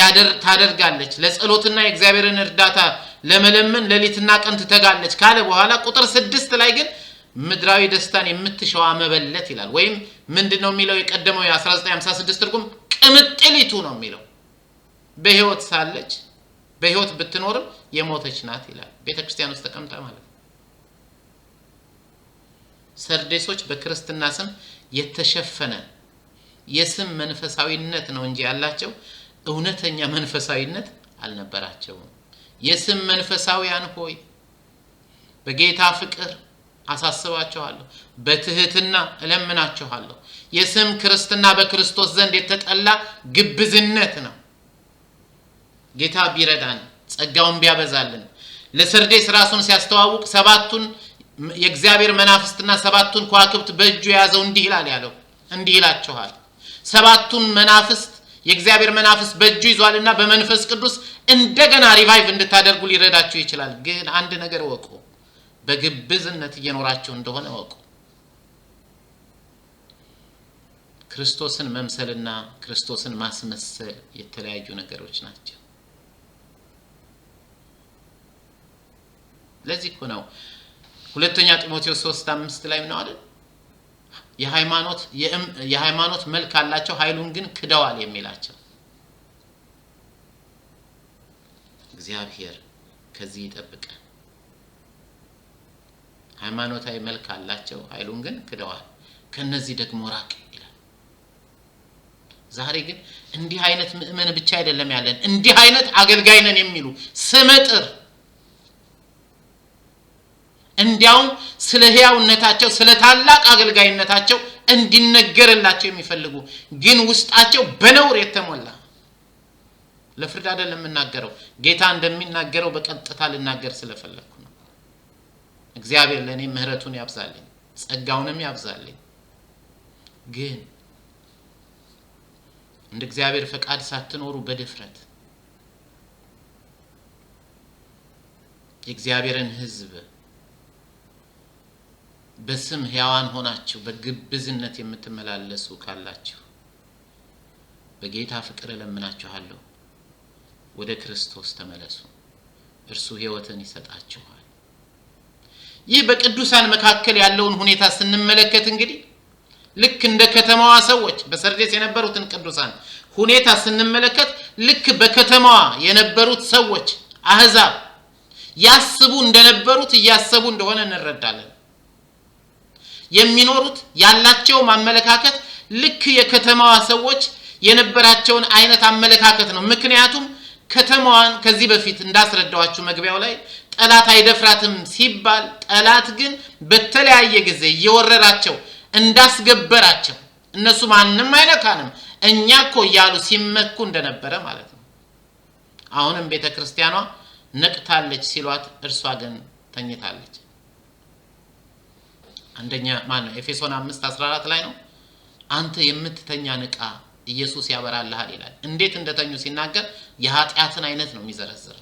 Speaker 1: ታደርጋለች፣ ለጸሎትና የእግዚአብሔርን እርዳታ ለመለመን ሌሊትና ቀን ትተጋለች ካለ በኋላ ቁጥር 6 ላይ ግን ምድራዊ ደስታን የምትሻዋ መበለት ይላል። ወይም ምንድነው የሚለው? የቀደመው የ1956 ትርጉም ቅምጥሊቱ ነው የሚለው። በህይወት ሳለች በህይወት ብትኖርም የሞተች ናት ይላል። ቤተክርስቲያን ውስጥ ተቀምጣ ማለት ነው። ሰርዴሶች በክርስትና ስም የተሸፈነ የስም መንፈሳዊነት ነው እንጂ ያላቸው እውነተኛ መንፈሳዊነት አልነበራቸውም። የስም መንፈሳውያን ሆይ በጌታ ፍቅር አሳስባችኋለሁ፣ በትህትና እለምናችኋለሁ። የስም ክርስትና በክርስቶስ ዘንድ የተጠላ ግብዝነት ነው። ጌታ ቢረዳን ጸጋውን ቢያበዛልን ለሰርዴስ ራሱን ሲያስተዋውቅ ሰባቱን የእግዚአብሔር መናፍስትና ሰባቱን ከዋክብት በእጁ የያዘው እንዲህ ይላል ያለው እንዲህ ይላችኋል። ሰባቱን መናፍስት የእግዚአብሔር መናፍስት በእጁ ይዟልና በመንፈስ ቅዱስ እንደገና ሪቫይቭ እንድታደርጉ ሊረዳችሁ ይችላል። ግን አንድ ነገር ወቁ፣ በግብዝነት እየኖራችሁ እንደሆነ ወቁ። ክርስቶስን መምሰልና ክርስቶስን ማስመሰል የተለያዩ ነገሮች ናቸው። ለዚህ እኮ ነው ሁለተኛ ጢሞቴዎስ 3:5 ላይ ነው አይደል? የሃይማኖት መልክ አላቸው ኃይሉን ግን ክደዋል የሚላቸው። እግዚአብሔር ከዚህ ይጠብቀን። ሃይማኖታዊ መልክ አላቸው ኃይሉን ግን ክደዋል፣ ከነዚህ ደግሞ ራቅ ይላል። ዛሬ ግን እንዲህ አይነት ምእመን ብቻ አይደለም ያለን፣ እንዲህ አይነት አገልጋይ ነን የሚሉ ስመጥር እንዲያውም ስለ ሕያውነታቸው ስለ ታላቅ አገልጋይነታቸው እንዲነገርላቸው የሚፈልጉ ግን ውስጣቸው በነውር የተሞላ ለፍርድ አይደለም የምናገረው፣ ጌታ እንደሚናገረው በቀጥታ ልናገር ስለፈለኩ ነው። እግዚአብሔር ለኔ ምህረቱን ያብዛልኝ ጸጋውንም ያብዛልኝ። ግን እንደ እግዚአብሔር ፈቃድ ሳትኖሩ በድፍረት የእግዚአብሔርን ሕዝብ በስም ሕያዋን ሆናችሁ በግብዝነት የምትመላለሱ ካላችሁ በጌታ ፍቅር እለምናችኋለሁ፣ ወደ ክርስቶስ ተመለሱ፣ እርሱ ሕይወትን ይሰጣችኋል። ይህ በቅዱሳን መካከል ያለውን ሁኔታ ስንመለከት እንግዲህ ልክ እንደ ከተማዋ ሰዎች በሰርዴስ የነበሩትን ቅዱሳን ሁኔታ ስንመለከት ልክ በከተማዋ የነበሩት ሰዎች አህዛብ ያስቡ እንደነበሩት እያሰቡ እንደሆነ እንረዳለን። የሚኖሩት ያላቸው ማመለካከት ልክ የከተማዋ ሰዎች የነበራቸውን አይነት አመለካከት ነው። ምክንያቱም ከተማዋን ከዚህ በፊት እንዳስረዳዋችሁ መግቢያው ላይ ጠላት አይደፍራትም ሲባል ጠላት ግን በተለያየ ጊዜ እየወረራቸው እንዳስገበራቸው እነሱ ማንንም አይነካንም እኛ እኮ እያሉ ሲመኩ እንደነበረ ማለት ነው። አሁንም ቤተክርስቲያኗ ነቅታለች ሲሏት እርሷ ግን ተኝታለች። አንደኛ ኤፌሶን 5:14 ላይ ነው አንተ የምትተኛ ንቃ ኢየሱስ ያበራልሃል ይላል። እንዴት እንደተኙ ሲናገር የኃጢአትን አይነት ነው የሚዘረዝር።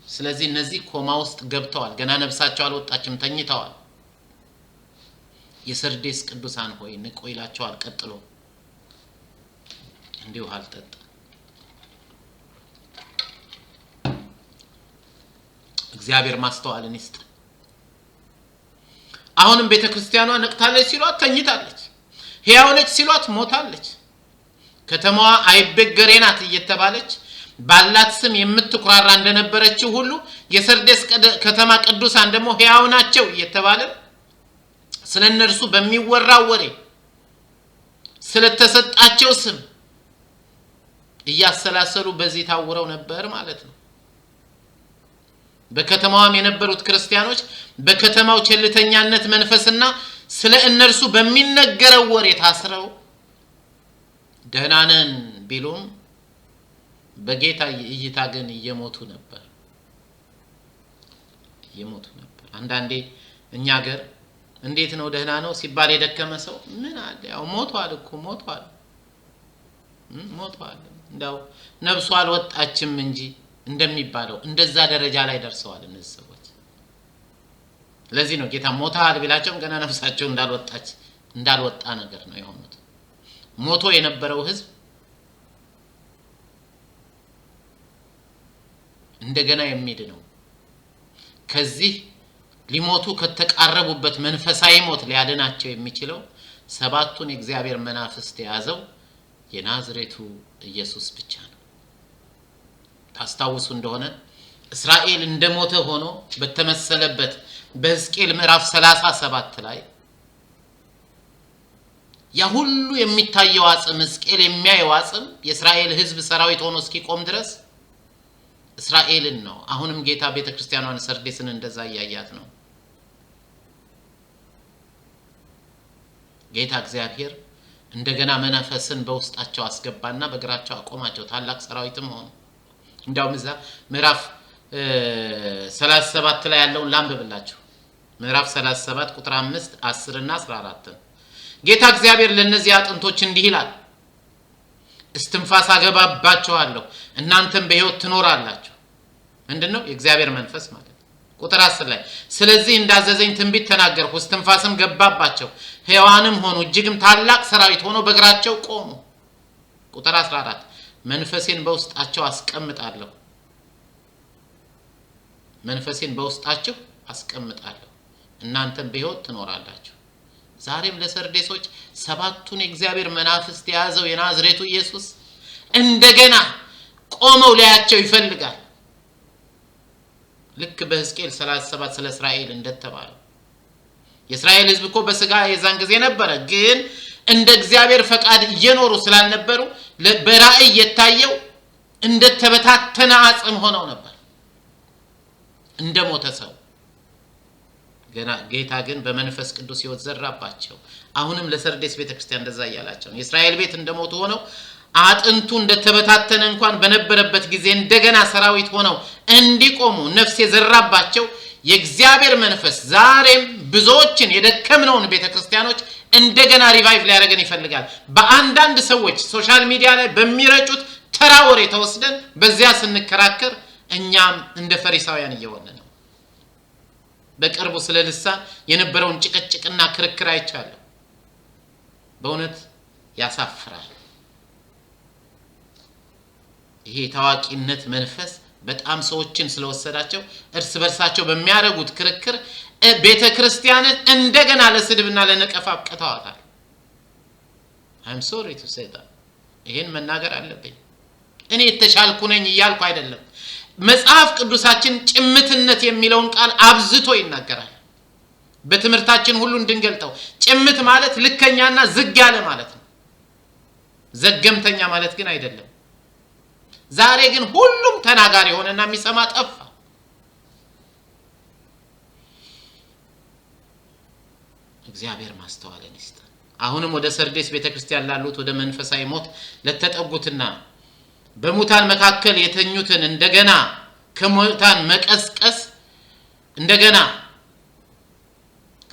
Speaker 1: ስለዚህ እነዚህ ኮማ ውስጥ ገብተዋል፣ ገና ነፍሳቸው አልወጣችም፣ ተኝተዋል። የሰርዴስ ቅዱሳን ሆይ ንቁ ይላቸዋል። ቀጥሎ እንዲሁ አልጠጣ እግዚአብሔር ማስተዋልን ይስጥ። አሁንም ቤተክርስቲያኗ ነቅታለች ሲሏት ተኝታለች፣ ሕያው ነች ሲሏት ሞታለች። ከተማዋ አይበገሬ ናት እየተባለች ባላት ስም የምትኩራራ እንደነበረችው ሁሉ የሰርዴስ ከተማ ቅዱሳን ደግሞ ሕያው ናቸው እየተባለ ስለነርሱ በሚወራው ወሬ ስለተሰጣቸው ስም እያሰላሰሉ በዚህ ታውረው ነበር ማለት ነው። በከተማዋም የነበሩት ክርስቲያኖች በከተማው ቸልተኛነት መንፈስና ስለ እነርሱ በሚነገረው ወሬ ታስረው ደህና ነን ቢሉም በጌታ እይታ ግን እየሞቱ ነበር። ይሞቱ ነበር። አንዳንዴ እኛ ሀገር እንዴት ነው ደህና ነው ሲባል የደከመ ሰው ምን አለ ያው ሞቷል እኮ ሞቷል እንዳው ነፍሱ አልወጣችም እንጂ እንደሚባለው እንደዛ ደረጃ ላይ ደርሰዋል እነዚህ ሰዎች። ለዚህ ነው ጌታ ሞታል ቢላቸውም ገና ነፍሳቸው እንዳልወጣ ነገር ነው የሆኑት። ሞቶ የነበረው ህዝብ እንደገና የሚድነው ከዚህ ሊሞቱ ከተቃረቡበት መንፈሳዊ ሞት ሊያድናቸው የሚችለው ሰባቱን የእግዚአብሔር መናፍስት የያዘው የናዝሬቱ ኢየሱስ ብቻ ነው። ታስታውሱ እንደሆነ እስራኤል እንደሞተ ሆኖ በተመሰለበት በሕዝቅኤል ምዕራፍ 37 ላይ ያ ሁሉ የሚታየው አጽም ሕዝቅኤል የሚያየው አጽም የእስራኤል ህዝብ ሰራዊት ሆኖ እስኪቆም ድረስ እስራኤልን ነው። አሁንም ጌታ ቤተክርስቲያኗን ሰርዴስን እንደዛ ያያት ነው። ጌታ እግዚአብሔር እንደገና መንፈስን በውስጣቸው አስገባና በግራቸው አቆማቸው። ታላቅ ሰራዊትም ሆኑ። እንዳውም እዛ ምዕራፍ 37 ላይ ያለውን ላንብብላችሁ። ምዕራፍ 37 ቁጥር 5 10 እና 14 ጌታ እግዚአብሔር ለነዚህ አጥንቶች እንዲህ ይላል፣ እስትንፋስ አገባባቸዋለሁ እናንተም በሕይወት ትኖራላችሁ። ምንድነው? የእግዚአብሔር መንፈስ ማለት። ቁጥር 10 ላይ ስለዚህ እንዳዘዘኝ ትንቢት ተናገርኩ፣ እስትንፋስም ገባባቸው፣ ሕያዋንም ሆኑ፣ እጅግም ታላቅ ሰራዊት ሆኖ በእግራቸው ቆሙ። ቁጥር 14 መንፈሴን በውስጣቸው አስቀምጣለሁ፣ መንፈሴን በውስጣቸው አስቀምጣለሁ እናንተም በሕይወት ትኖራላችሁ። ዛሬም ለሰርዴሶች ሰባቱን የእግዚአብሔር መናፍስት የያዘው የናዝሬቱ ኢየሱስ እንደገና ቆመው ሊያያቸው ይፈልጋል። ልክ በሕዝቅኤል 37 ስለ እስራኤል እንደተባለው የእስራኤል ህዝብ እኮ በስጋ የዛን ጊዜ ነበረ፣ ግን እንደ እግዚአብሔር ፈቃድ እየኖሩ ስላልነበሩ በራእይ የታየው እንደተበታተነ አጽም ሆነው ነበር፣ እንደሞተ ሰው። ጌታ ግን በመንፈስ ቅዱስ ሕይወት ዘራባቸው። አሁንም ለሰርዴስ ቤተክርስቲያን እንደዛ ያላቸው ነው። የእስራኤል ቤት እንደሞቱ ሆነው አጥንቱ እንደተበታተነ እንኳን በነበረበት ጊዜ እንደገና ሰራዊት ሆነው እንዲቆሙ ነፍስ የዘራባቸው የእግዚአብሔር መንፈስ ዛሬም ብዙዎችን የደከምነውን ቤተክርስቲያኖች እንደገና ሪቫይቭ ሊያደርገን ይፈልጋል። በአንዳንድ ሰዎች ሶሻል ሚዲያ ላይ በሚረጩት ተራ ወሬ ተወስደን በዚያ ስንከራከር እኛም እንደ ፈሪሳውያን እየሆነ ነው። በቅርቡ ስለ ልሳን የነበረውን ጭቅጭቅና ክርክር አይቻለሁ። በእውነት ያሳፍራል። ይሄ ታዋቂነት መንፈስ በጣም ሰዎችን ስለወሰዳቸው እርስ በርሳቸው በሚያረጉት ክርክር ቤተክርስቲያንን እንደገና ለስድብና ለነቀፋ አብቅተዋታል። I'm sorry to say that። ይሄን መናገር አለብኝ። እኔ የተሻልኩ ነኝ እያልኩ አይደለም። መጽሐፍ ቅዱሳችን ጭምትነት የሚለውን ቃል አብዝቶ ይናገራል። በትምህርታችን ሁሉ እንድንገልጠው ጭምት ማለት ልከኛና ዝግ ያለ ማለት ነው። ዘገምተኛ ማለት ግን አይደለም። ዛሬ ግን ሁሉም ተናጋሪ ሆነና የሚሰማ ጠፋ። እግዚአብሔር ማስተዋልን ይስጠን። አሁንም ወደ ሰርዴስ ቤተክርስቲያን ላሉት ወደ መንፈሳዊ ሞት ለተጠጉትና በሙታን መካከል የተኙትን እንደገና ከሙታን መቀስቀስ እንደገና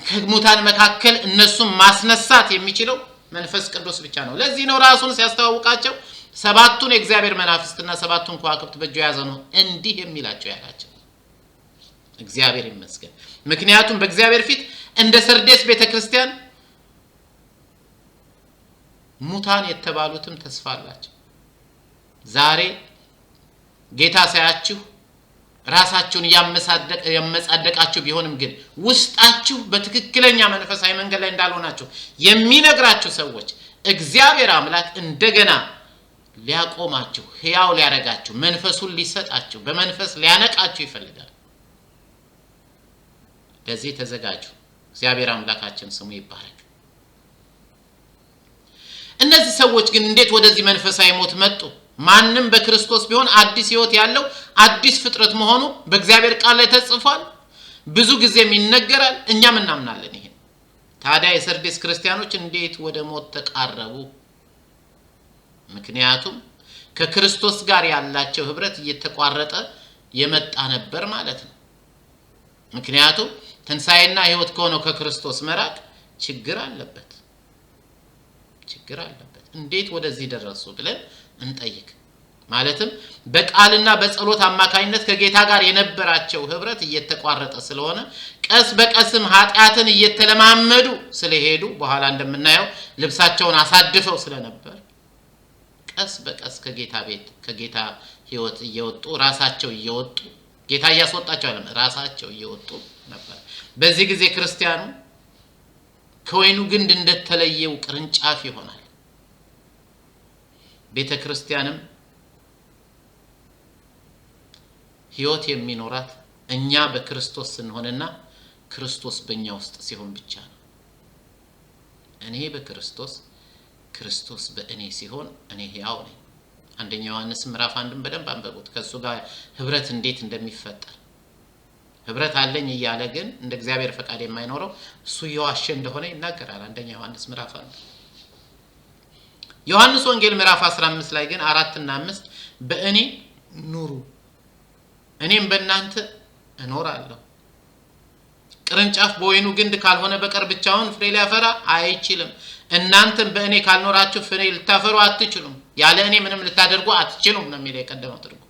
Speaker 1: ከሙታን መካከል እነሱን ማስነሳት የሚችለው መንፈስ ቅዱስ ብቻ ነው። ለዚህ ነው ራሱን ሲያስተዋውቃቸው ሰባቱን የእግዚአብሔር መናፍስትና ሰባቱን ከዋክብት በእጁ የያዘ ነው እንዲህ የሚላቸው ያላቸው። እግዚአብሔር ይመስገን። ምክንያቱም በእግዚአብሔር ፊት እንደ ሰርዴስ ቤተክርስቲያን ሙታን የተባሉትም ተስፋ አላቸው። ዛሬ ጌታ ሳያችሁ ራሳችሁን ያመጻደቃችሁ ቢሆንም ግን ውስጣችሁ በትክክለኛ መንፈሳዊ መንገድ ላይ እንዳልሆናችሁ የሚነግራችሁ ሰዎች እግዚአብሔር አምላክ እንደገና ሊያቆማችሁ ሕያው ሊያረጋችሁ መንፈሱን ሊሰጣችሁ በመንፈስ ሊያነቃችሁ ይፈልጋል። ለዚህ ተዘጋጁ። እግዚአብሔር አምላካችን ስሙ ይባረክ። እነዚህ ሰዎች ግን እንዴት ወደዚህ መንፈሳዊ ሞት መጡ? ማንም በክርስቶስ ቢሆን አዲስ ሕይወት ያለው አዲስ ፍጥረት መሆኑ በእግዚአብሔር ቃል ላይ ተጽፏል። ብዙ ጊዜም ይነገራል፣ እኛም እናምናለን ይሄን። ታዲያ የሰርዴስ ክርስቲያኖች እንዴት ወደ ሞት ተቃረቡ? ምክንያቱም ከክርስቶስ ጋር ያላቸው ህብረት እየተቋረጠ የመጣ ነበር ማለት ነው። ምክንያቱም ትንሣኤና ሕይወት ከሆነው ከክርስቶስ መራቅ ችግር አለበት። እንዴት ወደዚህ ደረሱ ብለን እንጠይቅ። ማለትም በቃልና በጸሎት አማካኝነት ከጌታ ጋር የነበራቸው ህብረት እየተቋረጠ ስለሆነ ቀስ በቀስም ኃጢአትን እየተለማመዱ ስለሄዱ በኋላ እንደምናየው ልብሳቸውን አሳድፈው ስለነበር ቀስ በቀስ ከጌታ ቤት ከጌታ ሕይወት እየወጡ ራሳቸው እየወጡ ጌታ እያስወጣቸው አይደለም ራሳቸው እየወጡ ነበር። በዚህ ጊዜ ክርስቲያኑ ከወይኑ ግንድ እንደተለየው ቅርንጫፍ ይሆናል። ቤተ ክርስቲያንም ሕይወት የሚኖራት እኛ በክርስቶስ ስንሆንና ክርስቶስ በእኛ ውስጥ ሲሆን ብቻ ነው። እኔ በክርስቶስ ክርስቶስ በእኔ ሲሆን እኔ ሕያው ነኝ። አንደኛ ዮሐንስ ምዕራፍ 1 በደንብ አንብቡት። ከሱ ጋር ህብረት እንዴት እንደሚፈጠር ህብረት አለኝ እያለ ግን እንደ እግዚአብሔር ፈቃድ የማይኖረው እሱ የዋሸ እንደሆነ ይናገራል። አንደኛ ዮሐንስ ምዕራፍ 1 ዮሐንስ ወንጌል ምዕራፍ 15 ላይ ግን 4 እና 5 በእኔ ኑሩ እኔም በእናንተ እኖራለሁ። ቅርንጫፍ በወይኑ ግንድ ካልሆነ በቀር ብቻውን ፍሬ ሊያፈራ አይችልም። እናንተም በእኔ ካልኖራችሁ ፍሬ ልታፈሩ አትችሉም። ያለ እኔ ምንም ልታደርጉ አትችሉም ነው የሚለው የቀደመው ትርጉም።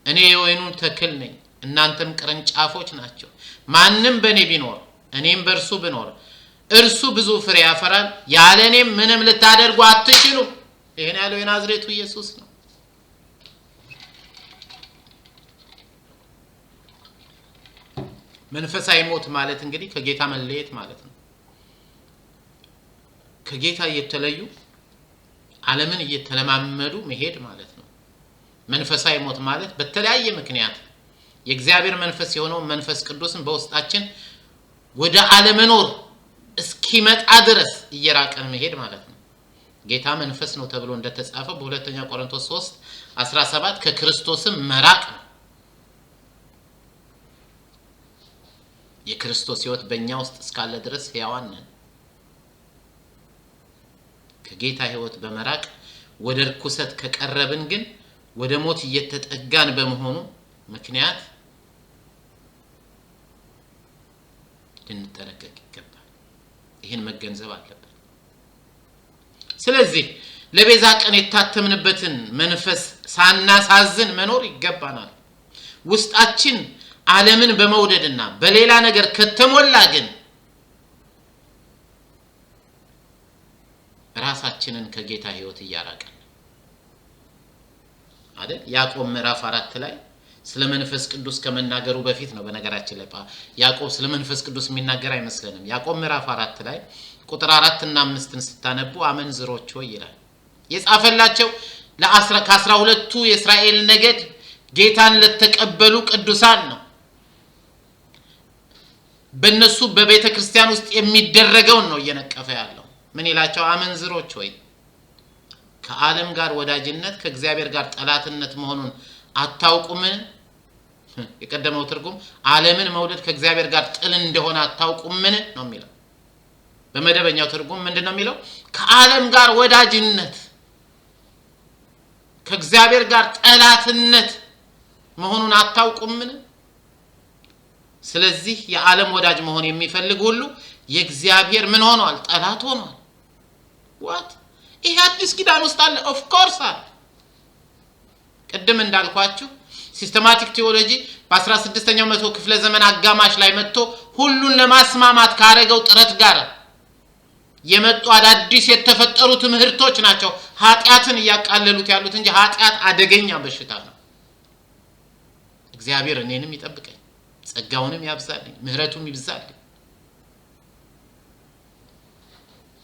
Speaker 1: እኔ የወይኑ ተክል ነኝ፣ እናንተም ቅርንጫፎች ናቸው። ማንም በእኔ ቢኖር እኔም በእርሱ ብኖር እርሱ ብዙ ፍሬ ያፈራል። ያለ እኔም ምንም ልታደርጉ አትችሉም። ይሄን ያለው የናዝሬቱ ኢየሱስ ነው። መንፈሳዊ ሞት ማለት እንግዲህ ከጌታ መለየት ማለት ነው። ከጌታ እየተለዩ ዓለምን እየተለማመዱ መሄድ ማለት ነው። መንፈሳዊ ሞት ማለት በተለያየ ምክንያት የእግዚአብሔር መንፈስ የሆነው መንፈስ ቅዱስን በውስጣችን ወደ አለመኖር እስኪመጣ ድረስ እየራቀን መሄድ ማለት ነው። ጌታ መንፈስ ነው ተብሎ እንደተጻፈ በሁለተኛ ቆሮንቶስ 3:17 ከክርስቶስም መራቅ ነው። የክርስቶስ ሕይወት በእኛ ውስጥ እስካለ ድረስ ሕያዋን ነን። ከጌታ ሕይወት በመራቅ ወደ ርኩሰት ከቀረብን ግን ወደ ሞት እየተጠጋን በመሆኑ ምክንያት ልንጠነቀቅ ይገባል። ይህን መገንዘብ አለብን። ስለዚህ ለቤዛ ቀን የታተምንበትን መንፈስ ሳናሳዝን መኖር ይገባናል። ውስጣችን ዓለምን በመውደድና በሌላ ነገር ከተሞላ ግን ራሳችንን ከጌታ ሕይወት እያራቀን አይደል? ያዕቆብ ምዕራፍ 4 ላይ ስለ መንፈስ ቅዱስ ከመናገሩ በፊት ነው። በነገራችን ላይ ያዕቆብ ስለ መንፈስ ቅዱስ የሚናገር አይመስልንም። ያዕቆብ ምዕራፍ 4 ላይ ቁጥር 4 እና 5ን ስታነቡ አመንዝሮች ሆይ ይላል። የጻፈላቸው ከ12ቱ የእስራኤል ነገድ ጌታን ለተቀበሉ ቅዱሳን ነው። በእነሱ በቤተ ክርስቲያን ውስጥ የሚደረገውን ነው እየነቀፈ ያለው። ምን ይላቸው? አመንዝሮች ሆይ ከዓለም ጋር ወዳጅነት ከእግዚአብሔር ጋር ጠላትነት መሆኑን አታውቁምን? የቀደመው ትርጉም ዓለምን መውደድ ከእግዚአብሔር ጋር ጥል እንደሆነ አታውቁምን ነው የሚለው። በመደበኛው ትርጉም ምንድነው የሚለው? ከዓለም ጋር ወዳጅነት ከእግዚአብሔር ጋር ጠላትነት መሆኑን አታውቁምን? ስለዚህ የዓለም ወዳጅ መሆን የሚፈልግ ሁሉ የእግዚአብሔር ምን ሆኗል? ጠላት ሆኗል። what ይሄ አዲስ ኪዳን ውስጥ አለ። ኦፍ ኮርስ አለ። ቅድም እንዳልኳችሁ ሲስተማቲክ ቴዎሎጂ በ16ኛው መቶ ክፍለ ዘመን አጋማሽ ላይ መጥቶ ሁሉን ለማስማማት ካረገው ጥረት ጋር የመጡ አዳዲስ የተፈጠሩ ትምህርቶች ናቸው ኃጢአትን እያቃለሉት ያሉት እንጂ ኃጢአት አደገኛ በሽታ ነው። እግዚአብሔር እኔንም ይጠብቀኝ፣ ጸጋውንም ያብዛልኝ፣ ምህረቱም ይብዛልኝ።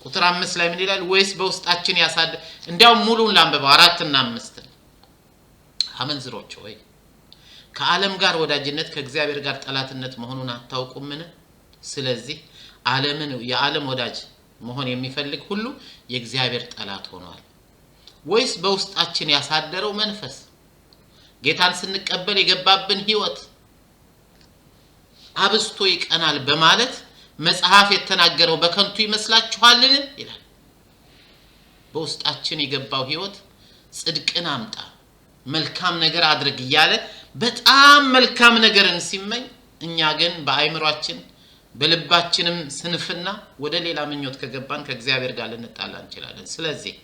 Speaker 1: ቁጥር 5 ላይ ምን ይላል? ወይስ በውስጣችን ያሳደ እንዲያው ሙሉን ላንብበው 4 እና 5 አመንዝሮች ሆይ ከዓለም ጋር ወዳጅነት ከእግዚአብሔር ጋር ጠላትነት መሆኑን አታውቁምን? ስለዚህ የዓለም ወዳጅ መሆን የሚፈልግ ሁሉ የእግዚአብሔር ጠላት ሆኗል። ወይስ በውስጣችን ያሳደረው መንፈስ ጌታን ስንቀበል የገባብን ሕይወት አብስቶ ይቀናል በማለት መጽሐፍ የተናገረው በከንቱ ይመስላችኋልን? ይላል። በውስጣችን የገባው ሕይወት ጽድቅን አምጣ፣ መልካም ነገር አድርግ እያለ በጣም መልካም ነገርን ሲመኝ እኛ ግን በአይምሮአችን በልባችንም ስንፍና ወደ ሌላ ምኞት ከገባን ከእግዚአብሔር ጋር ልንጣላ እንችላለን። ስለዚህ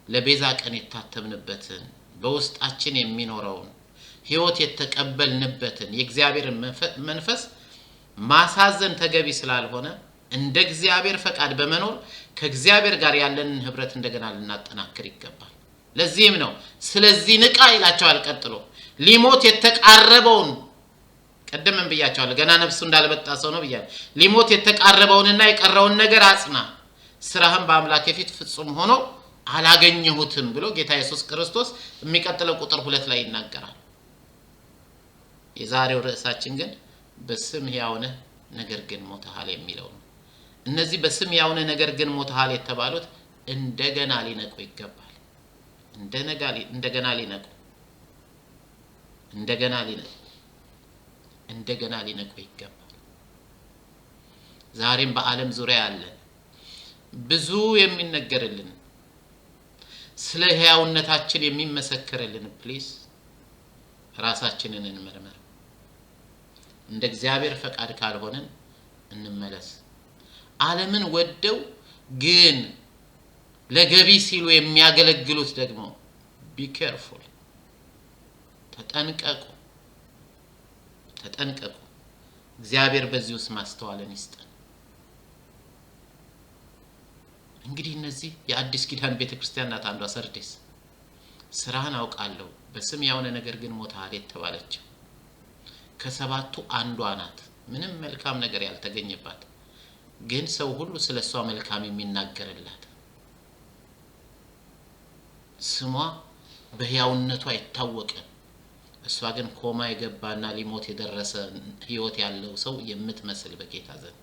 Speaker 1: ለቤዛ ቀን የታተምንበትን በውስጣችን የሚኖረውን ሕይወት የተቀበልንበትን የእግዚአብሔር መንፈስ ማሳዘን ተገቢ ስላልሆነ እንደ እግዚአብሔር ፈቃድ በመኖር ከእግዚአብሔር ጋር ያለንን ህብረት እንደገና ልናጠናክር ይገባል። ለዚህም ነው ስለዚህ ንቃ ይላቸዋል። ቀጥሎ ሊሞት የተቃረበውን ቀደም ብያቸዋለሁ፣ ገና ነፍሱ እንዳልበጣ ሰው ነው ብያለሁ። ሊሞት የተቃረበውንና የቀረውን ነገር አጽና፣ ስራህም በአምላክ ፊት ፍጹም ሆኖ አላገኘሁትም ብሎ ጌታ ኢየሱስ ክርስቶስ የሚቀጥለው ቁጥር 2 ላይ ይናገራል። የዛሬው ርዕሳችን ግን በስም ሕያው ነህ ነገር ግን ሞተሃል የሚለው ነው። እነዚህ በስም ሕያው ነህ ነገር ግን ሞተሃል የተባሉት እንደገና ሊነቁ ይገባል። እንደገና ሊነቁ ይገባል። ዛሬም በዓለም ዙሪያ ያለን ብዙ የሚነገርልን ስለ ሕያውነታችን የሚመሰከርልን ፕሊዝ ራሳችንን እንመርመር። እንደ እግዚአብሔር ፈቃድ ካልሆነን እንመለስ። ዓለምን ወደው ግን ለገቢ ሲሉ የሚያገለግሉት ደግሞ be careful፣ ተጠንቀቁ። እግዚአብሔር በዚህ ውስጥ ማስተዋልን ይስጠን። እንግዲህ እነዚህ የአዲስ ኪዳን ቤተክርስቲያን ናት አንዷ ሰርዴስ። ስራህን አውቃለሁ በስም ሕያው ነህ ነገር ግን ሞተሃል የተባለችው ከሰባቱ አንዷ ናት። ምንም መልካም ነገር ያልተገኘባት ግን ሰው ሁሉ ስለሷ መልካም የሚናገርላት፣ ስሟ በሕያውነቷ የታወቀ፣ እሷ ግን ኮማ የገባና ሊሞት የደረሰ ሕይወት ያለው ሰው የምትመስል በጌታ ዘንድ።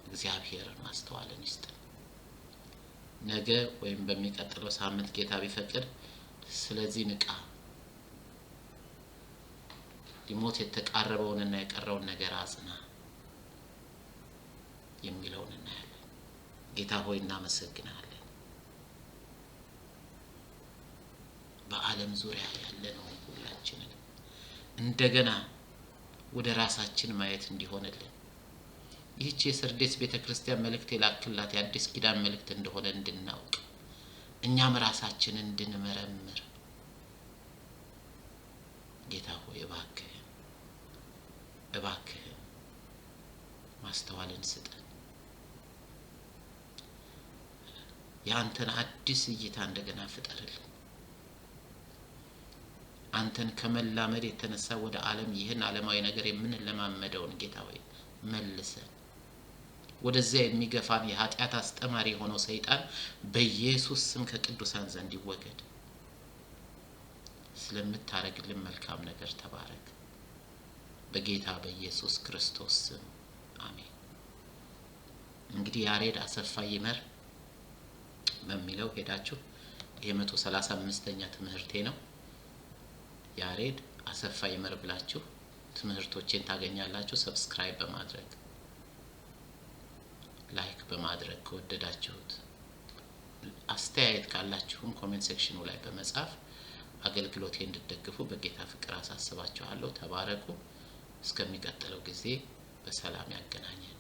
Speaker 1: እግዚአብሔር ማስተዋልን ይስጠን። ነገ ወይም በሚቀጥለው ሳምንት ጌታ ቢፈቅድ ስለዚህ ንቃ፣ ሊሞት የተቃረበውንና የቀረውን ነገር አጽና የሚለውን እናያለን። ጌታ ሆይ እናመሰግናለን። በዓለም ዙሪያ ያለነው ሁላችንን እንደገና ወደ ራሳችን ማየት እንዲሆንልን ይህች የሰርዴስ ቤተክርስቲያን መልእክት የላክላት የአዲስ ኪዳን መልእክት እንደሆነ እንድናውቅ እኛም ራሳችንን እንድንመረምር ጌታ ሆይ እባክህ ማስተዋልን ስጠን። ያንተን አዲስ እይታ እንደገና ፍጠርልን። አንተን ከመላመድ የተነሳ ወደ ዓለም ይህን ዓለማዊ ነገር የምንለማመደውን ጌታ ሆይ መልሰን ወደዚያ የሚገፋን የኃጢአት አስተማሪ ሆኖ ሰይጣን በኢየሱስ ስም ከቅዱሳን ዘንድ ይወገድ። ስለምታረግልን መልካም ነገር ተባረክ። በጌታ በኢየሱስ ክርስቶስ ስም አሜን። እንግዲህ ያሬድ አሰፋ ይመር በሚለው ሄዳችሁ የ135ኛ ትምህርቴ ነው። ያሬድ አሰፋ ይመር ብላችሁ ትምህርቶቼን ታገኛላችሁ። ሰብስክራይብ በማድረግ ላይክ በማድረግ ከወደዳችሁት አስተያየት ካላችሁም ኮሜንት ሴክሽኑ ላይ በመጻፍ አገልግሎቴን እንድትደግፉ በጌታ ፍቅር አሳስባችኋለሁ። ተባረኩ። እስከሚቀጥለው ጊዜ በሰላም ያገናኘን።